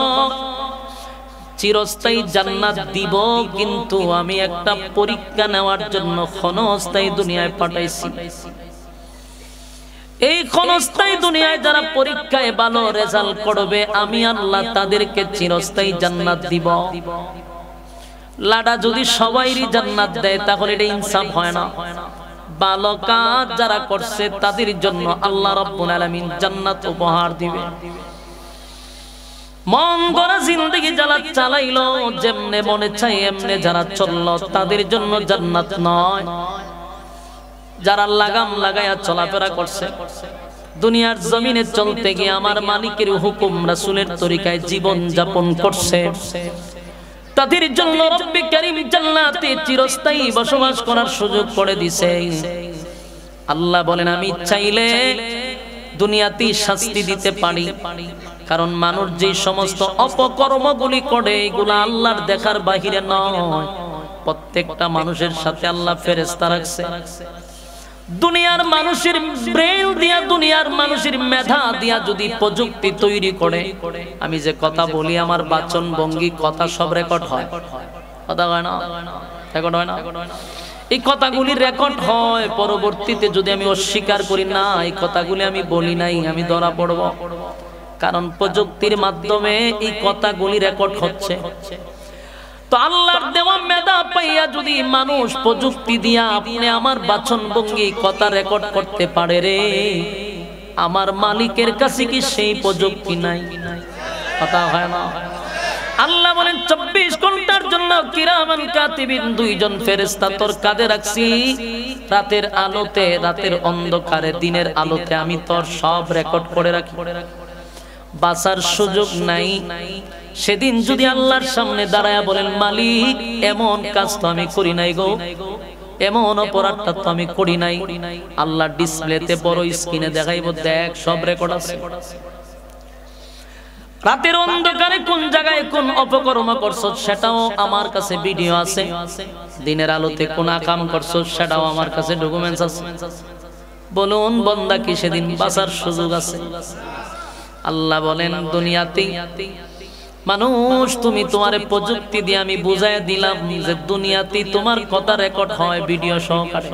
চিরস্থায়ী জান্নাত দিব, কিন্তু আমি একটা পরীক্ষা নেওয়ার জন্য ক্ষণস্থায়ী দুনিয়ায় পাঠাইছি। এই ক্ষণস্থায়ী দুনিয়ায় যারা পরীক্ষায় ভালো রেজাল্ট করবে, আমি আল্লাহ তাদেরকে চিরস্থায়ী জান্নাত দিব। লাডা যদি সবাইরই জান্নাত দেয় তাহলে এটা ইনসাফ হয় না। ভালো কাজ যারা করছে তাদের জন্য আল্লাহ রাব্বুল আলামিন জান্নাত উপহার দিবে। মন গড়া জিন্দেগি যারা চালাইলো, যেমনে মনে চাই এমনে যারা চললো, তাদের জন্য জান্নাত নয়। যারা লাগাম লাগায়া চলাফেরা করছে, দুনিয়ার জমিনে চলতে গিয়ে আমার মালিকের হুকুম রাসূলের তরিকায় জীবন যাপন করছে, তাদের জন্য রব্বে কারীম জান্নাতে চিরস্থায়ী বসবাস করার সুযোগ করে দিয়েছে। আল্লাহ বলেন আমি চাইলে দুনিয়াতে শাস্তি দিতে পারি, কারণ মানুষ যে সমস্ত অপকর্মগুলি করে এগুলা আল্লাহর দেখার বাহিরে নয়। প্রত্যেকটা মানুষের সাথে আল্লাহ ফেরেশতা রাখছে। দুনিয়ার মানুষের ব্রেন দিয়া, দুনিয়ার মানুষের মেধা দিয়া যদি প্রযুক্তি তৈরি করে, আমি যে কথা বলি আমার বাচন ভঙ্গি কথা সব রেকর্ড হয়, কথা হয় না? রেকর্ড হয় না? এই কথাগুলি রেকর্ড হয়। পরবর্তীতে যদি আমি অস্বীকার করি না এই কথাগুলি আমি বলি নাই, আমি ধরা পড়ব। কারণ প্রযুক্তির মাধ্যমে এই কথাগুলি রেকর্ড হচ্ছে। তো আল্লাহর দেওয়া মেধা পাইয়া যদি মানুষ প্রযুক্তি দিয়া আপনি আমার বাচন ভঙ্গি কথা রেকর্ড করতে পারে রে, আমার মালিকের কাছে কি সেই প্রযুক্তি নাই? কথা হয় না? আল্লাহ বলেন 24 ঘন্টার জন্য কিরামান কাতিবিন, 2 জন ফেরেশতা তোর কাঁধে রাখছি। রাতের আলোতে, রাতের অন্ধকারে, দিনের আলোতে আমি তোর সব রেকর্ড করে রাখি। বাঁচার সুযোগ নাই। সেদিন যদি আল্লাহর সামনে দাঁড়ায়া বলেন মালিক এমন কাজ তো আমি করি নাই গো, এমন অপরাধটা তো আমি করি নাই, আল্লাহ ডিসপ্লেতে বড় স্ক্রিনে দেখাইব, দেখ সব রেকর্ড আছে। রাতের অন্ধকারে কোন জায়গায় কোন অপকর্ম করছো সেটাও আমার কাছে ভিডিও আছে। দিনের আলোতে কোন কাম করছো সেটাও আমার কাছে ডকুমেন্টস আছে। বলুন বান্দা কি সেদিন বাঁচার সুযোগ আছে? আল্লাহ বলেন দুনিয়াতে মানুষ তুমি তোমার প্রযুক্তি দিয়ে আমি বুঝাই দিলাম যে দুনিয়াতে তোমার কথা রেকর্ড হয় ভিডিও সহকারে।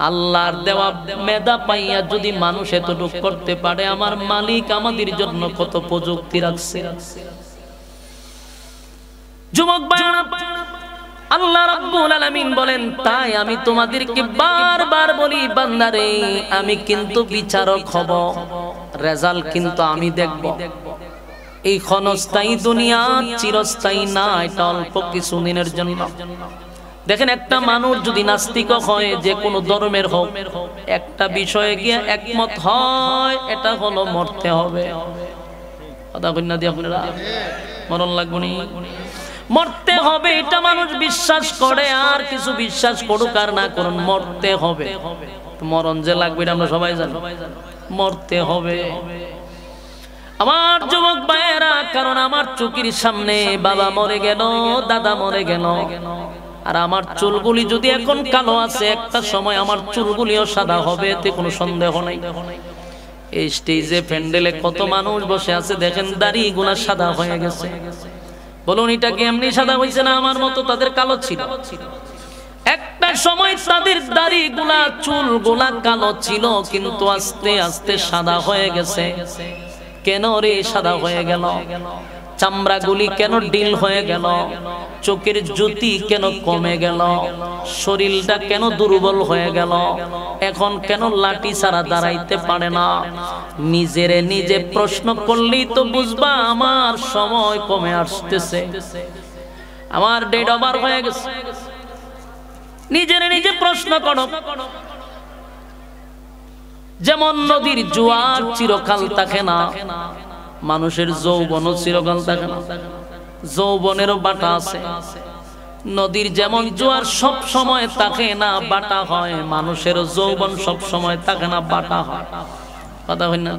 আল্লাহর দেওয়া মেধা পাইয়া যদি মানুষ এতটুকু করতে পারে, আমার মালিক আমাদের জন্য কত প্রযুক্তি রাখছে। যুবক ভাইরা, আল্লাহ রাব্বুল আলামিন বলেন তাই আমি তোমাদেরকে বারবার বলি বান্দারে আমি কিন্তু বিচারক হব, রেজাল্ট কিন্তু আমি দেখব। এই ক্ষণস্থায়ী দুনিয়া চিরস্থায়ী না, এটা অল্প কিছুদিনের জন্য। দেখেন একটা মানুষ যদি নাস্তিক হয়, যে কোনো ধর্মের হোক, একটা বিষয়ে গিয়ে একমত হয়, এটা হলো মরতে হবে। কথা কইনা দি আপনারা মরণ লাগবে নি, মরতে হবে এটা মানুষ বিশ্বাস করে। আর কিছু বিশ্বাস করুক আর না করুন, মরতে হবে। মরণ যে লাগবে এটা আমরা সবাই জানি, মরতে হবে। আমার যুবক ভাইয়েরা, কারণ আমার চোখের সামনে বাবা মরে গেল, দাদা মরে গেল, আর আমার চুলগুলি যদি এখন কালো আছে, একটা সময় আমার চুলগুলিও সাদা হবে, এতে কোনো সন্দেহ নাই। এই স্টেজে প্যান্ডেলে কত মানুষ বসে আছে দেখেন, দাড়িগুলা সাদা হয়ে গেছে। বলুন এটা কি এমনি সাদা হয়েছে না আমার মতো তাদের কালো ছিল? একটা সময় তাদের দাড়িগুলা চুলগুলা কালো ছিল, কিন্তু আস্তে আস্তে সাদা হয়ে গেছে। কেন রে সাদা হয়ে গেল? চামড়াগুলি কেন ডিল হয়ে গেল? চোখের জ্যোতি কেন কমে গেল? শরীরটা কেন দুর্বল হয়ে গেল? এখন কেন লাঠি ছাড়া দাঁড়াইতে পারে না? নিজেরে নিজে প্রশ্ন করলেই তো বুঝবা আমার সময় কমে আসতেছে, আমার ডেট ওভার হয়ে গেছে। নিজেরে নিজে প্রশ্ন করো। যেমন নদীর জোয়ার চিরকাল থাকে না, মানুষের যৌবনও চিরকাল থাকে না, যৌবনেরও বাটা আছে। নদীর যেমন জোয়ার সব সময় থাকে না, বাটা হয়, মানুষের যৌবন সব সময় থাকে না, বাটা হয়। কথা হয় না?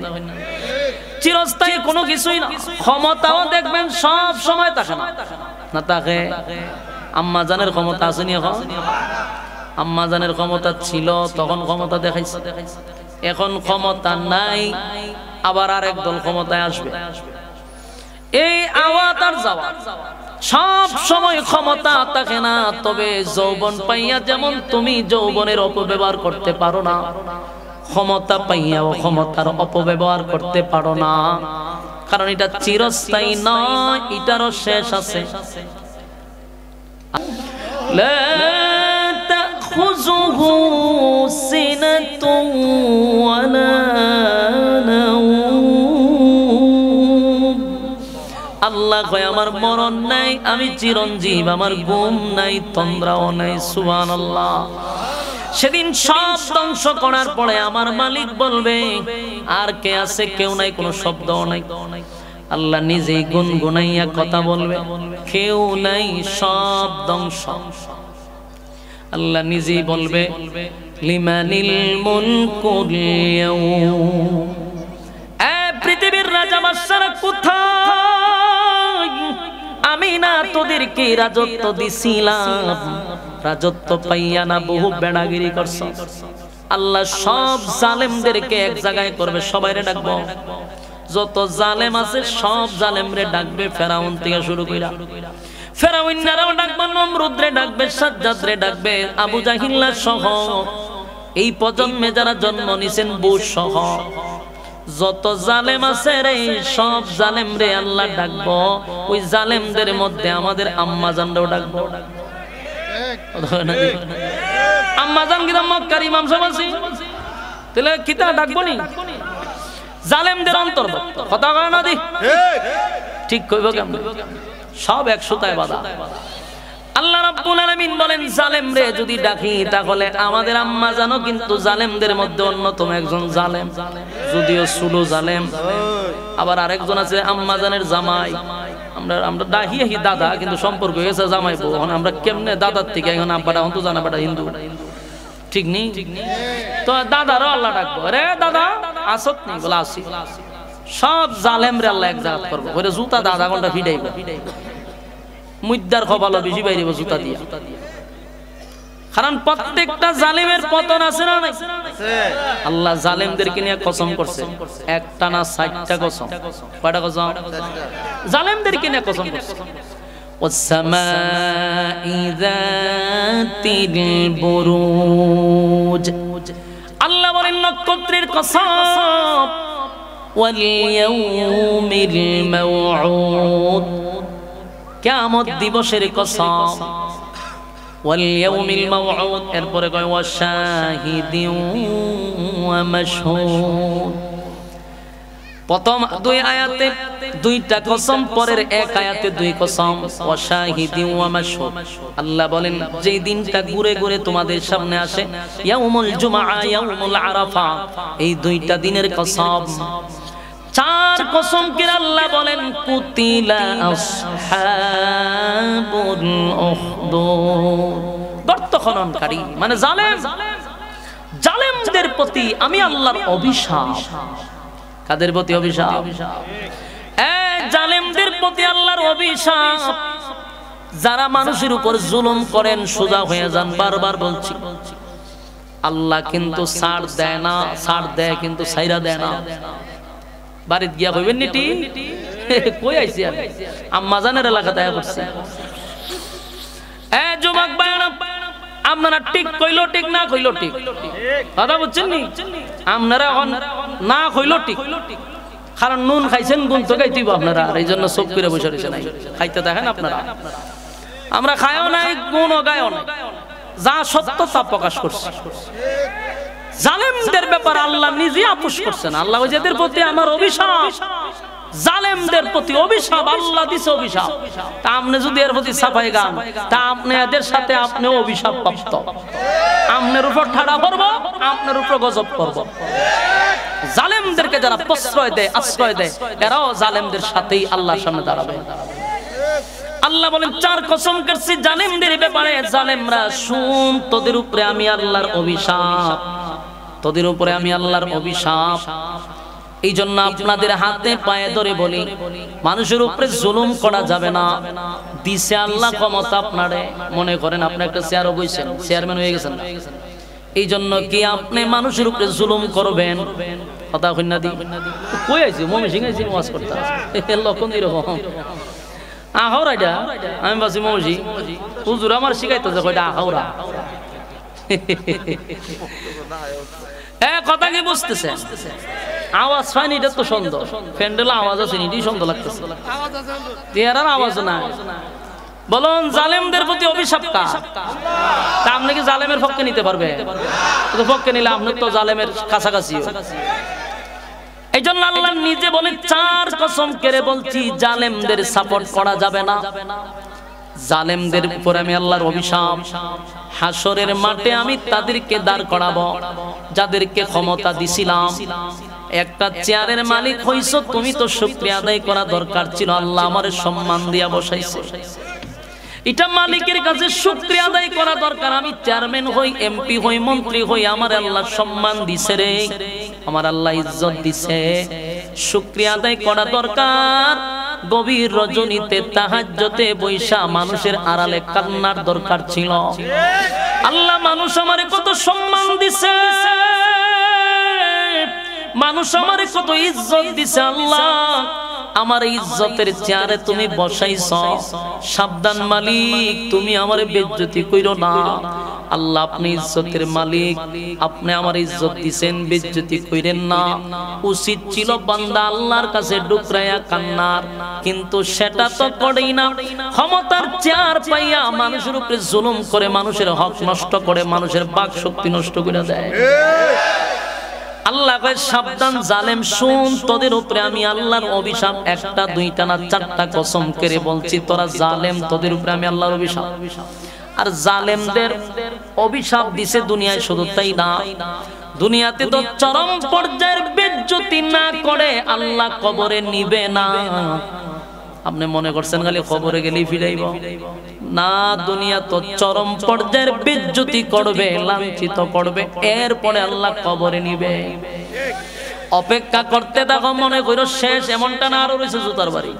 চিরস্থায়ী কোনো কিছুই না। ক্ষমতাও দেখবেন সব সময় থাকে না, না থাকে। আম্মা জানের ক্ষমতা আসেনি এখন? আম্মা জানের ক্ষমতা ছিল, তখন ক্ষমতা দেখাইছে। এখন ক্ষমতা নাই, আবার আরেক দল ক্ষমতায় আসবে। এই আওয়াজ আর যাওয়া, সব সময় ক্ষমতা থাকে না। তবে যৌবন পাইয়া যেমন তুমি যৌবনের অপব্যবহার করতে পারো না, ক্ষমতা পাইয়াও ক্ষমতার অপব্যবহার করতে পারো না, কারণ এটা চিরস্থায়ী নয়, এটারও শেষ আছে। আল্লাহ কয় আমার মরণ নাই, আমি চিরঞ্জীব, আমার ঘুম নাই, তন্দ্রাও নাই। সুবহানাল্লাহ। সেদিন সব ধ্বংস করার পরে আমার মালিক বলবে আর কে আছে? কেউ নাই, কোনো শব্দও নাই। আল্লাহ নিজেই গুনগুনাইয়া কথা বলবে, কেউ নাই, সব ধ্বংস। আল্লাহ নিজেই বলবে লিমানিল মুলকুল ইয়াউম, পৃথিবীর রাজা বাদশারা কোথায়? আমি না তোদেরকে রাজত্ব দিছিলাম, রাজত্ব পাইয়া না বহু বেড়াগিরি করছ। আল্লাহ সব জালেমদেরকে এক জায়গায় করবে, সবাইরে ডাকবো। যত জালেম আছে সব জালেমরে ডাকবে, ফেরাউন থেকে শুরু কইরা ফেরাউনরাও ডাকবে, নমরুদরে ডাকবে, সাজ্জাদরে ডাকবে, আবু জাহিল্লা সহ এই প্রজন্মে যারা জন্ম নিছেন বুশ সহ যত জালেম আছে রে, সব জালেম রে আল্লাহ ডাকবো। ওই জালেমদের মধ্যে আমাদের আম্মা জানরাও ডাকবো। আম্মা জান কি মক্কার ইমাম সাহেব আছে, তাহলে কিতা ডাকবো নি? জালেমদের অন্তর্ভুক্ত। কথা কয় না দি? ঠিক কইব কেমন? সব এক সুতায় বাঁধা। আল্লাহ রাব্বুল আলামিন বলেন জালেম রে যদি ডাকি, তাহলে আমাদের আম্মা জানো কিন্তু জালেমদের মধ্যে অন্যতম একজন জালেম, যদিও সুলো জালেম। আবার আরেকজন আছে আম্মা জানের জামাই। আমরা ডাকি দাদা, কিন্তু সম্পর্ক হয়েছে জামাই বউ। আমরা কেমনে দাদার থেকে এখন আব্বাটা হতো জানা বেটা হিন্দু, ঠিক নেই? তো দাদারও আল্লাহ ডাকবো, রে দাদা আসত নেই, বলে আসি। সব জালেম রে আল্লাহ এক জায়গা করবো, ওরে জুতা দাদা ঘন্টা ফিটাইব, মুদ্দার কপালও বেশি বাইরিব জুতা দিয়া। কারণ প্রত্যেকটা জালেমের পতন আছে না নাই? আল্লাহ জালেমদেরকে নিয়ে কসম করছে, একটা না 60টা কসম। কয়টা কসম? জালেমদেরকে নিয়ে কসম করছে। ওয়াসসামাই যাতিল বুরুজ, আল্লাহ বলেন নক্ষত্রের কসম, ওয়াল ইয়াউমিল মাউউদ, কিয়ামত দিবসের কসম, ওয়াল ইয়াউমিল মাউউদ। এরপরে কয় ওয়া শাহিদিন ওয়া মাশহুদ। প্রথম দুই আয়াতে দুইটা কসম, পরের এক আয়াতে দুই কসম। ওয়া শাহিদিন ওয়া মাশহুদ। আল্লাহ বলেন যেই দিনটা ঘুরে ঘুরে তোমাদের সামনে আসে, ইয়াউমুল জুমআ, ইয়াউমুল আরাফা, এই দুইটা দিনের কসম। চার কসম কে আল্লাহ বলেন কুতিলা আসহাবুল উখদুদ, গর্ত খননকারী মানে জালেম। জালেমদের প্রতি আমি আল্লাহর অভিশাপ। কাদের প্রতি অভিশাপ? জালেমদের প্রতি আল্লাহর অভিশাপ। যারা মানুষের উপর জুলুম করেন সোজা হয়ে যান, বারবার বলছি। আল্লাহ কিন্তু ছাড় দেয় না, ছাড় দেয় কিন্তু ছাইরা দেয় না। বাড়িতে গিয়া কইবেন নিটি কই আইছি আমি আম্মা জানের এলাকাতে আয়া করছি। এ যুবক ভাইরা, আপনারা ঠিক কইলো ঠিক, না কইলো ঠিক, কথা বুঝছেন নি? আপনারা এখন না কইলো ঠিক, কারণ নুন খাইছেন গুণ তো খাইতেইব আপনারা, আর এই জন্য চোখ করে বসে রয়েছেন, খাইতে দেখেন আপনারা। আমরা খাইও নাই, গুণও গায়ও নাই, যা সত্য তা প্রকাশ করছে। জালেমদের ব্যাপারে আল্লাহ নিজে আপোষ করছেন। আল্লাহ ওদের প্রতি আমার অভিশাপ, জালেমদের প্রতি অভিশাপ আল্লাহ দিছে অভিশাপ। তা আপনি যদি এর প্রতি সাফাই গান, তা আপনি এদের সাথে আপনি অভিশাপ প্রাপ্ত। আপনার উপর ঠাড়া করব, আপনার উপর গজব করব। জালেমদেরকে যারা প্রশ্রয় দেয়, আশ্রয় দেয়, এরাও জালেমদের সাথেই আল্লাহর সামনে দাঁড়াবে। আল্লাহ বলেন, চার কসম করছি জালেমদের ব্যাপারে, জালেমরা শুন, তোদের উপরে আমি আল্লাহর অভিশাপ, তোদের উপরে আমি আল্লাহর অভিশাপ। এই জন্য আপনাদের হাতে পায়ে ধরে বলি, মানুষের উপরে জুলুম করা যাবে না। দিছে আল্লাহ ক্ষমতা আপনারে, মনে করেন আপনি একটা চেয়ারও বইছেন, চেয়ারম্যান হয়ে গেছেন, এই জন্য কি আপনি মানুষের উপরে জুলুম করবেন? কথা কইনা দি কই আইছি মমি সিং আইছি ওয়াজ করতে আছে লক্ষণ এরকম আহাওরাটা আমি বাসি মৌজি হুজুর আমার শিখাইতেছে কয়টা আহাওরা। কথা কি বুঝতেছে? আওয়াজ পাইনি, এটা তো সুন্দর, প্যান্ডেল আওয়াজ আছে, এটাই সুন্দর লাগতেছে, চেহারার আওয়াজ না। বলুন জালেমদের প্রতি অভিশাপ কার? তা আপনি কি জালেমের পক্ষে নিতে পারবে? পক্ষে নিলে আপনি তো জালেমের কাছাকাছি। এই জন্য আল্লাহ নিজে বলে, চার কসম করে বলছি জালেমদের সাপোর্ট করা যাবে না। জালেমদের উপর আমি আল্লাহর অভিশাপ। হাসরের মাঠে আমি তাদেরকে দাঁড় করাবো যাদেরকে ক্ষমতা দিছিলাম। একটা চেয়ারের মালিক হইছো তুমি, তো শুকরিয়া আদায় করা দরকার ছিল, আল্লাহ আমারে সম্মান দিয়া বসাইছে। এটা মালিকের কাছে শুকরিয়া আদায় করা দরকার। আমি চেয়ারম্যান হই, এমপি হই, মন্ত্রী হই, আমার আল্লাহ সম্মান দিছে রে, আমার আল্লাহ ইজ্জত দিছে, শুকরিয়া আদায় করা দরকার। গভীর রজনীতে তাহাজ্জুদে বৈশা মানুষের আড়ালে কান্নার দরকার ছিল। আল্লাহ মানুষ আমারে কত সম্মান দিছে, মানুষ আমারে কত ইজ্জত দিছে, আল্লাহ আমার ইজ্জতের চেয়ারে তুমি বসাইছ। সাবধান মালিক, তুমি আমারে বেইজ্জতি কইরো না। আল্লাহ আপনি ইজ্জতের মালিক, আপনি আমার ইজ্জত দিবেন, বেইজ্জতি কইরেন না। উচিত ছিল বান্দা আল্লাহর কাছে ডুকরায়া কান্নার, কিন্তু সেটা তো করেই না। ক্ষমতার চেয়ার পাইয়া মানুষের উপরে জুলুম করে, মানুষের হক নষ্ট করে, মানুষের বাক শক্তি নষ্ট করে দেয়। আল্লাহ কয় সাবধান জালেম শুন, তোদের উপরে আমি আল্লাহর অভিশাপ। একটা দুইটা না চারটা কসম করে বলছি, তোরা জালেম, তোদের উপরে আমি আল্লাহর অভিশাপ। আর জালেমদের অভিশাপ দিছে দুনিয়ায়, শুধু তাই না, দুনিয়াতে তো চরম পর্যায়ের বেইজ্জতি না করে আল্লাহ কবরে নিবে না। আপনি মনে করছেন খালি কবরে গেলেই ফিরাইব না, দুনিয়া তো চরম পর্যায়ের বেইজ্জতি করবে, লাঞ্ছিত করবে, এরপরে আল্লাহ কবরে নিবে। অপেক্ষা করতে থাকো, মনে করো শেষ এমনটা না, আরো রয়েছে জুতার বাড়ি,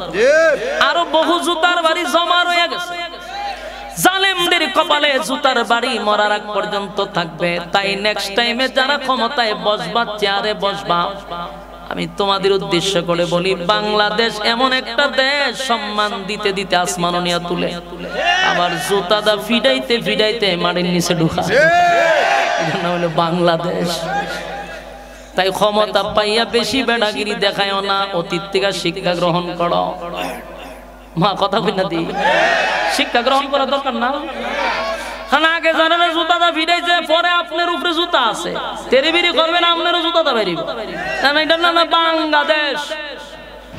আরো বহু জুতার বাড়ি জমা রয়ে গেছে। জালেমদের কপালে জুতার বাড়ি মরার আগ পর্যন্ত থাকবে। তাই নেক্সট টাইমে যারা ক্ষমতায় বসবা, চেয়ারে বসবা, আমি তোমাদের উদ্দেশ্য করে বলি, বাংলাদেশ এমন একটা দেশ সম্মান দিতে দিতে আসমান নিয়ে তুলে, আবার জুতাদা ফিডাইতে ফিডাইতে মাটির নিচে ঢুকা, এটা হলো বাংলাদেশ। তাই ক্ষমতা পাইয়া বেশি বেড়াগিরি দেখায় না, অতীত থেকে শিক্ষা গ্রহণ করো। মা কথা বলনা দি, শিক্ষা গ্রহণ করা দরকার না? আগে জানেন জুতাটা ভিড়াইছে, পরে আপনার উপরে জুতা আছে, তেরিবিরি করবেন, আপনারও জুতাটা বেরিব না। এটা না বাংলাদেশ।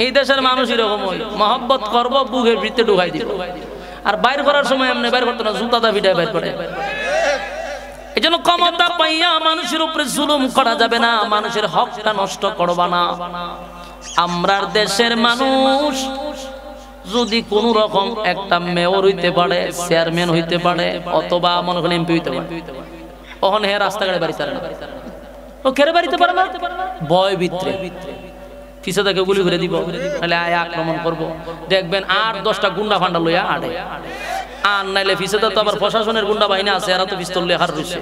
এই দেশের মানুষ এরকম হয়, মহব্বত করবো, বুকের ভিতরে ঢুকাই দিব, আর বাইর করার সময় এমনি বাইর করতো না, জুতাটা ভিড়াই বাইর করে। এই জন্য ক্ষমতা পাইয়া মানুষের উপরে জুলুম করা যাবে না, মানুষের হকটা নষ্ট করবা না। আমরার দেশের মানুষ যদি কোন রকম একটা মেয়র হইতে পারে, চেয়ারম্যান হইতে পারে, অথবা মনে করেন এমপি হইতে পারে, ওখানে হে রাস্তাঘাটে বাড়ি পারে না, ও কেড়ে বাড়িতে পারে না, ভয় ভিতরে পিছে তাকে গুলি করে দিব, নাহলে আয় আক্রমণ করবো। দেখবেন 8-10টা গুন্ডা ফান্ডা লইয়া আড়ে, আর নাইলে পিছে তো আবার প্রশাসনের গুন্ডা বাহিনী আছে, এরা তো পিস্তল লইয়া হার রয়েছে,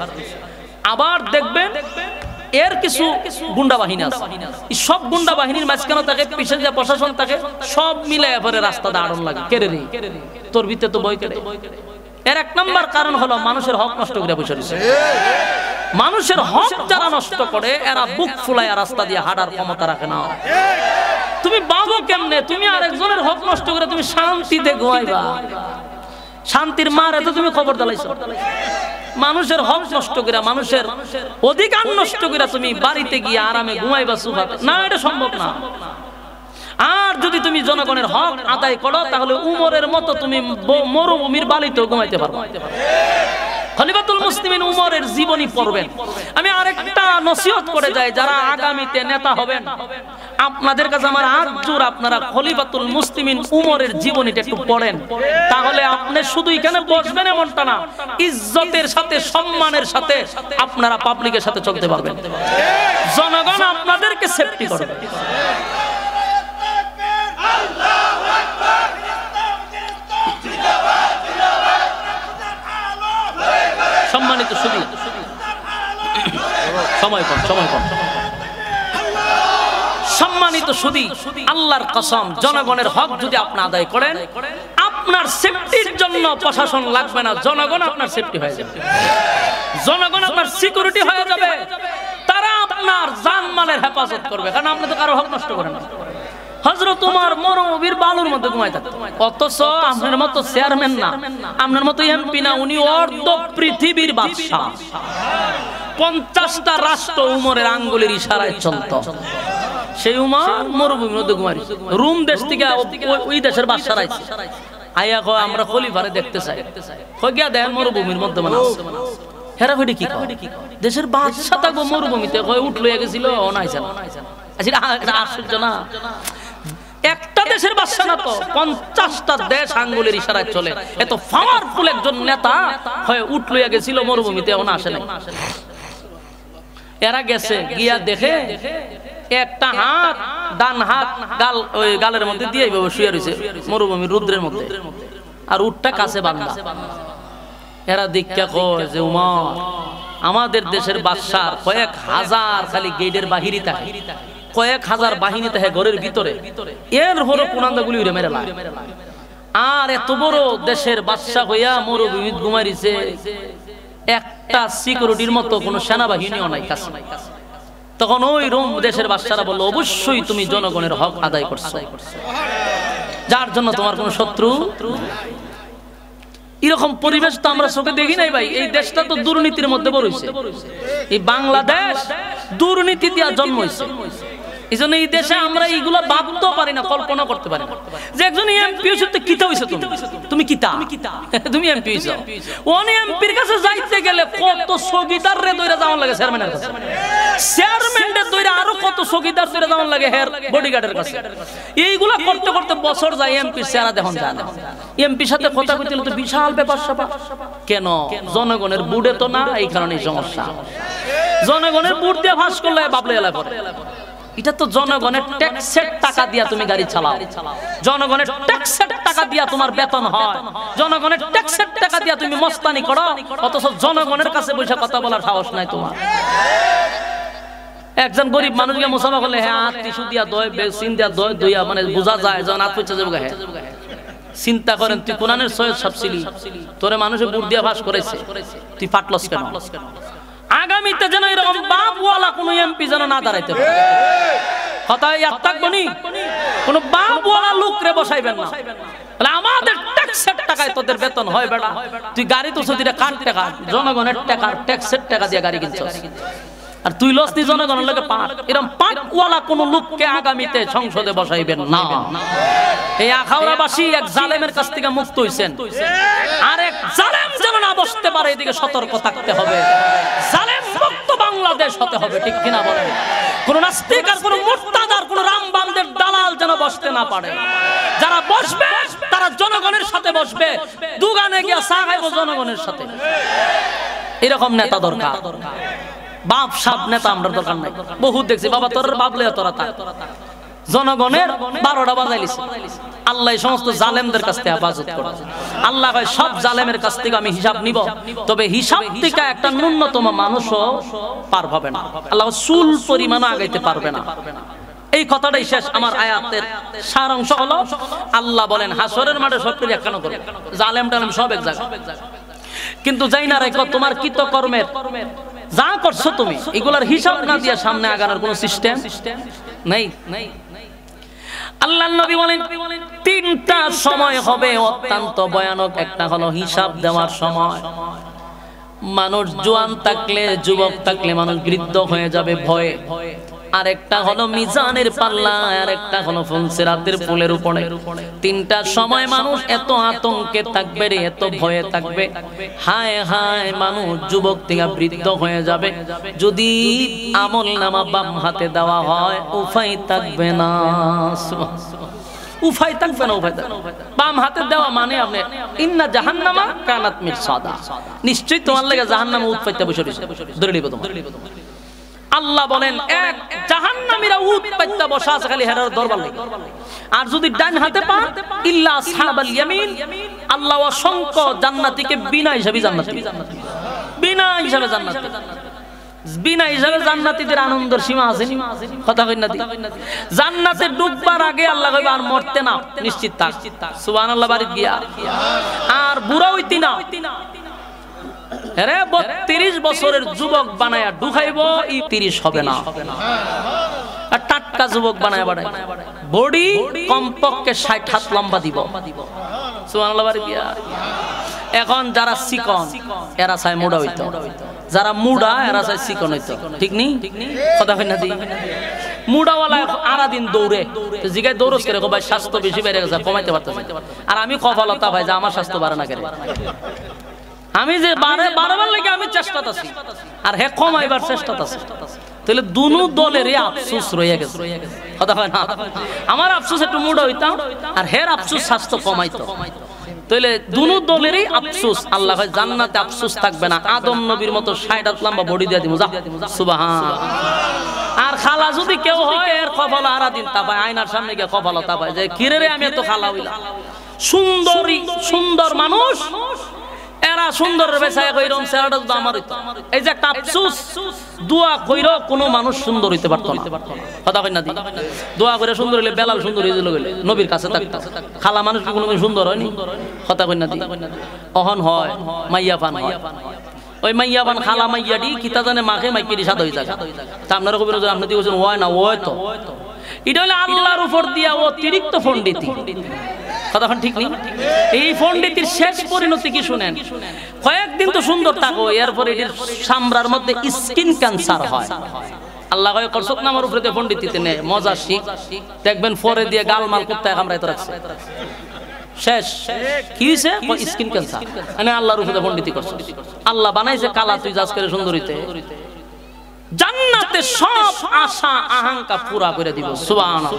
আবার দেখবেন এর কিছু গুন্ডা বাহিনী আছে, সব গুন্ডা বাহিনীর মাঝখানে থাকে, পিছনে যে প্রশাসন থাকে, সব মিলে এবারে রাস্তা দাঁড়ানো লাগে। কেড়ে রে তোর ভিতরে তো বই কেড়ে। এর এক নম্বর কারণ হলো মানুষের হক নষ্ট করে বসে রয়েছে। মানুষের হক যারা নষ্ট করে এরা বুক ফুলাইয়া রাস্তা দিয়ে হাঁটার ক্ষমতা রাখে না। তুমি বাবু কেমনে তুমি আরেকজনের হক নষ্ট করে তুমি শান্তিতে ঘুমাইবা? শান্তির মার এত তুমি খবর দালাইছো। মানুষের হক নষ্ট করে, মানুষের অধিকার নষ্ট করে তুমি বাড়িতে গিয়ে আরামে ঘুমাইবা সুফাতে, না, এটা সম্ভব না। আর যদি তুমি জনগণের হক আদায় করো তাহলে উমরের মতো তুমি মরুভূমির বালিতেও ঘুমাইতে পারবে। খলিফাতুল মুসলিমিন উমরের জীবনী পড়বেন। আমি আরেকটা নসিহত করে যাই, যারা আগামীতে নেতা হবেন আপনাদের কাছে আমার আরজুর, আপনারা খলিফাতুল মুসলিমিন উমরের জীবনীটা একটু পড়েন। তাহলে আপনি শুধু এখানে বসবেন এমনটা না, ইজ্জতের সাথে সম্মানের সাথে আপনারা পাবলিকের সাথে চলতে পারবেন। জনগণ আপনাদেরকে সেফটি করবে। সম্মানিত সুধী, সময় কম। সম্মানিত সুধী, আল্লাহর কসম, জনগণের হক যদি আপনি আদায় করেন আপনার সেফটির জন্য প্রশাসন লাগবে না, জনগণ আপনার সেফটি হয়ে যাবে, জনগণ আপনার সিকিউরিটি হয়ে যাবে। তারা আপনার জানমালের হেফাজত করবে, কারণ আপনি তো কারো হক নষ্ট করেন না। হযরত ওমর মরুভূমির বালুর মধ্যে ঘুমায় থাকতো, অথচ আপনার মতো চেয়ারম্যান না, আপনার মতো এমপি না, উনি অর্ধ পৃথিবীর বাদশা। 50টা রাষ্ট্র উমরের আঙ্গুলের ইশারায় চলত। সেই উমর মরুভূমির মধ্যে ঘুমায়। রোম দেশ থেকে ওই দেশের বাদশা আইছে, আইয়া কয় আমরা খলিফারে দেখতে চাই। কয় গিয়া দেখেন মরুভূমির মধ্যে মানে হেরা হইডি কি দেশের বাদশা থাকবো মরুভূমিতে, কয় উঠ লইয়া গেছিল অনাইছে না। আশ্চর্য না, একটা দেশের বাদশা না তো 50টা দেশ আঙ্গুলের ইশারায় চলে। এত পাওয়ারফুল একজন নেতা হয়ে উঠ লইয়া গেছিল মরুভূমিতে, ওনা আসে নাই। এরা গেছে, গিয়া দেখে একটা হাত, ডান হাত ওই গালের মধ্যে দিয়ে শুয়ে রয়েছে মরুভূমির রুদ্রের মধ্যে, আর উটটা কাছে বাঁধা। এরা দীক্ষা কয় যে উমর, আমাদের দেশের বাদশার কয়েক হাজার খালি গেটের বাহিরে থাকে, কয়েক হাজার বাহিনী থাকে ঘরের ভিতরে, এর হলো কোনান্দা গুলি উড়ে মেরে লাগে। আর এত বড় দেশের বাদশা হইয়া মরুভূমিতে ঘুমাইছে, একটা সিকিউরিটির মতো কোন সেনাবাহিনীও নাই কাছে। তখন ওই রোম দেশের বাদশারা বলল, অবশ্যই তুমি জনগণের হক আদায় করছো, যার জন্য তোমার কোনো শত্রু। এরকম পরিবেশ তো আমরা চোখে দেখি নাই ভাই। এই দেশটা তো দুর্নীতির মধ্যে বড় হইছে। এই বাংলাদেশ দুর্নীতি দিয়া জন্ম হইছে। এইজন্য এই দেশে আমরা এইগুলো ভাবতেও পারি না, কল্পনা করতে পারি না যে একজন এমপি হইছে তো কিতা হইছে, তুমি কিতা, তুমি এমপি হইছো। ওনি এমপির কাছে যাইতে গেলে কত চৌকিদার রে দইরা যাওয়ার লাগে চেয়ারম্যানের কাছে, চেয়ারম্যানের দইরা আরো কত চৌকিদার দইরা যাওয়ার লাগে হের বডিগার্ডের কাছে। এইগুলা করতে করতে বছর যায়, এমপির চেহারা দেখুন যায় না। এমপির সাথে কথা কইতে তো বিশাল ব্যাপার স্যাপার। কেন? জনগণের বুড়ে তো না, এই কারণেই সমস্যা। জনগণের বুড় দিয়ে ফাঁস করলে বাবলে এলা করে। এটা তো জনগণের ট্যাক্সের টাকা দিয়া তুমি গাড়ি চালাও, জনগণের ট্যাক্সের টাকা দিয়া তোমার বেতন হয়, জনগণের ট্যাক্সের টাকা দিয়া তুমি মস্তানি করো, অথচ জনগণের কাছে বসে কথা বলার সাহস নাই তোমার। একজন গরিব মানুষকে মুসাফা করলে হ্যাঁ হাত টিস্যু দিয়া দয়, বেসিন দিয়া দয়, দইয়া মানে বোঝা যায় যখন হাত পয়সা যাবে। হ্যাঁ চিন্তা করেন, তুই কোরআনের সৈয়দ সাবছিলি, তোরে মানুষে বুড় দিয়া ফাঁস করেছে, তুই ফাটলস কেন? আগামীতে যেন এরকম বাপওয়ালা কোন এমপি যেন না দাঁড়াইতে পারে। কথা ইয়াদ থাকবো নি, কোন বাপওয়ালা লোকরে বসাইবেন না। আমাদের ট্যাক্সের টাকায় তোদের বেতন হয় বেটা, তুই গাড়ি তো সত্যি কার টাকা, জনগণের টাকা, ট্যাক্সের টাকা দিয়ে গাড়ি কিনছস, আর তুই লসনি জনগণের লোকে পাট। এরকম পাটওয়ালা কোন লোককে আগামীতে সংসদে বসাইবেন না। এই আখাউড়াবাসী এক জালেমের কাছ থেকে মুক্ত হইছেন, আর এক জালেম যেন না বসতে পারে, এদিকে সতর্ক থাকতে হবে। জালেম মুক্ত বাংলাদেশ হতে হবে, ঠিক কিনা বলেন? কোন নাস্তিক আর কোন মুরতাদ আর কোন রামবামদের দালাল যেন বসতে না পারে। যারা বসবে তারা জনগণের সাথে বসবে, দোকানে গিয়ে চা খাইবো জনগণের সাথে। এরকম নেতা দরকার। বাপ সাপ নেতা আমরা দরকার নাই। বহুত দেখছি, বাবা তোর বাবলে তোরা থাক, জনগণের 12টা বাজাইলিছে। আল্লাহ সমস্ত জালেমদের কাছ থেকে হেফাজত করে। আল্লাহ কয় সব জালেমের কাছ থেকে আমি হিসাব নিব, তবে হিসাব থেকে একটা ন্যূনতম মানুষও পার হবে না, আল্লাহ চুল পরিমাণও আগাইতে পারবে না। এই কথাটাই শেষ। আমার আয়াতের সারাংশ হলো আল্লাহ বলেন হাসরের মাঠে সব কিছু একখানে করে, জালেম টালেম সব এক জায়গায়। কিন্তু যাই না রেখো তোমার কৃতকর্মের যা করছো তুমি, এগুলার হিসাব না দিয়ে সামনে আগানোর কোনো সিস্টেম নেই। আল্লাহর নবী বলেন তিনটা সময় হবে অত্যন্ত ভয়ানক। একটা হলো হিসাব দেওয়ার সময়। মানুষ জোয়ান থাকলে, যুবক থাকলে মানুষ বৃদ্ধ হয়ে যাবে ভয়ে। আরেকটা হলো মিজানের পাল্লা, আরেকটা হলো ফুলসিরাতের ফুলের উপরে। তিনটা সময় মানুষ এত আতঙ্কে থাকবে রে, এত ভয়ে থাকবে, হায় হায় মানুষ যুবক থেকে বৃদ্ধ হয়ে যাবে। যদি আমল নামা বাম হাতে দেওয়া হয় উপায় থাকবে না, উপায় থাকবে না, উপায় থাকবে। বাম হাতে দেওয়া মানে আপনি ইন্না জাহান্নামা কানাত মিরসাদা, নিশ্চয়ই তোমার লাগে জাহান্নামে উৎপাইতে বসে রয়েছে, ধরে নিব তোমার। আল্লাহ বলেন এক জাহান্নামীরা উট পাইতা বসা আছে খালি হেরার দরবার লাগে। আর যদি ডান হাতে পা ইল্লা আসহাবাল ইয়ামিন, আল্লাহ অসংখ্য জান্নাতীকে বিনা হিসাবে জান্নাতি, বিনা হিসাবে জান্নাতি, বিনা হিসাবে জান্নাতীদের আনন্দের সীমা আছে নি? কথা কই না দি? জান্নাতে ডুববার আগে আল্লাহ কইবা আর মরতে না, নিশ্চিত থাক, সুবহানাল্লাহ বাড়ি গিয়া। আর বুড়া হইতি না, আরে 32 বছরের যুবক বানায়া ঢুকাইবো, 30 হবে না। আর টাটকা যুবক বানায়া বাড়াই, বডি কমপক্ষে 60 হাত লম্বা দিব, সুবহানাল্লাহ বাড়ি গিয়া। এখন যারা চিকন এরা চাই মুড়া হইতো, যারা মুড়া এরা চাই চিকন হইতো, ঠিক নি? কথা কই না দি? মুড়াওয়ালা আরা দিন দৌড়ে, জিগায় দৌড়স করে ভাই স্বাস্থ্য বেশি বেড়ে গেছে, কমাইতে পারতেছে। আর আমি কফলতা ভাই যে আমার স্বাস্থ্য বাড়ে না কেন, আমি যে বারবার লাগে আমি চেষ্টা আছি, আর হে কমাইবার চেষ্টা আছে। তাহলে দুনো দলেরই আফসোস রয়ে গেছে, কথা হয় না? আমার আফসোস একটু মুড়া হইতাম, আর হের আফসোস স্বাস্থ্য কমাইতো। তাহলে দুনো দলেরই আফসোস। আল্লাহ হয় জান্নাতে আফসোস থাকবে না। আদম নবীর মতো 60 হাত লম্বা বডি দিয়ে দিব, সুবহান। আর খালা যদি কেউ হয় এর কপাল আরা দিন তাপায়, আয়নার সামনে গিয়ে কপাল তাপায় যে কিরে রে আমি এত খালা হইলাম। সুন্দরী সুন্দর মানুষ এরা সুন্দর বেচায় কইরম চেহারাটা যদি আমার হইতো, এই যে একটা আফসোস, দোয়া কইরো কোনো মানুষ সুন্দর হইতে পারতো না, কথা কই না দি? দোয়া করে সুন্দর হইলে বেলাল সুন্দর হয়ে গেল, নবীর কাছে থাকতো। খালা মানুষ কি কোনোদিন সুন্দর হয়নি? কথা কই না দি? অহন হয় মাইয়া পান হয়, ওই মাইয়া পান খালা মাইয়া দি কিতা জানে মাকে মাইকেরি সাদা হয়ে যায়। তা আপনারা কবির আপনি দিয়ে বলছেন হয় না, ওই তো এটা হলো আল্লাহর উপর দিয়া অতিরিক্ত পণ্ডিতি, কথাখন ঠিক নেই? এই পণ্ডিতির শেষ পরিণতি কি শুনেন? কয়েকদিন তো সুন্দর থাকো, এরপরে এটির চামড়ার মধ্যে স্কিন ক্যান্সার হয়। আল্লাহ কয় করছক না আমার উপরে পণ্ডিতিতে নেই, মজা শিখ, দেখবেন পরে দিয়ে গালমাল করতে কামড়াইতে রাখছে, শেষ। কি হয়েছে? Skin cancer. মানে আল্লাহর উপরে পণ্ডিতি করছে। আল্লাহ বানাইছে কালা, তুই যাস করে সুন্দর হইতে। জান্নাতে সব আশা আকাঙ্ক্ষা পুরা করে দিব, সুবহানাল্লাহ।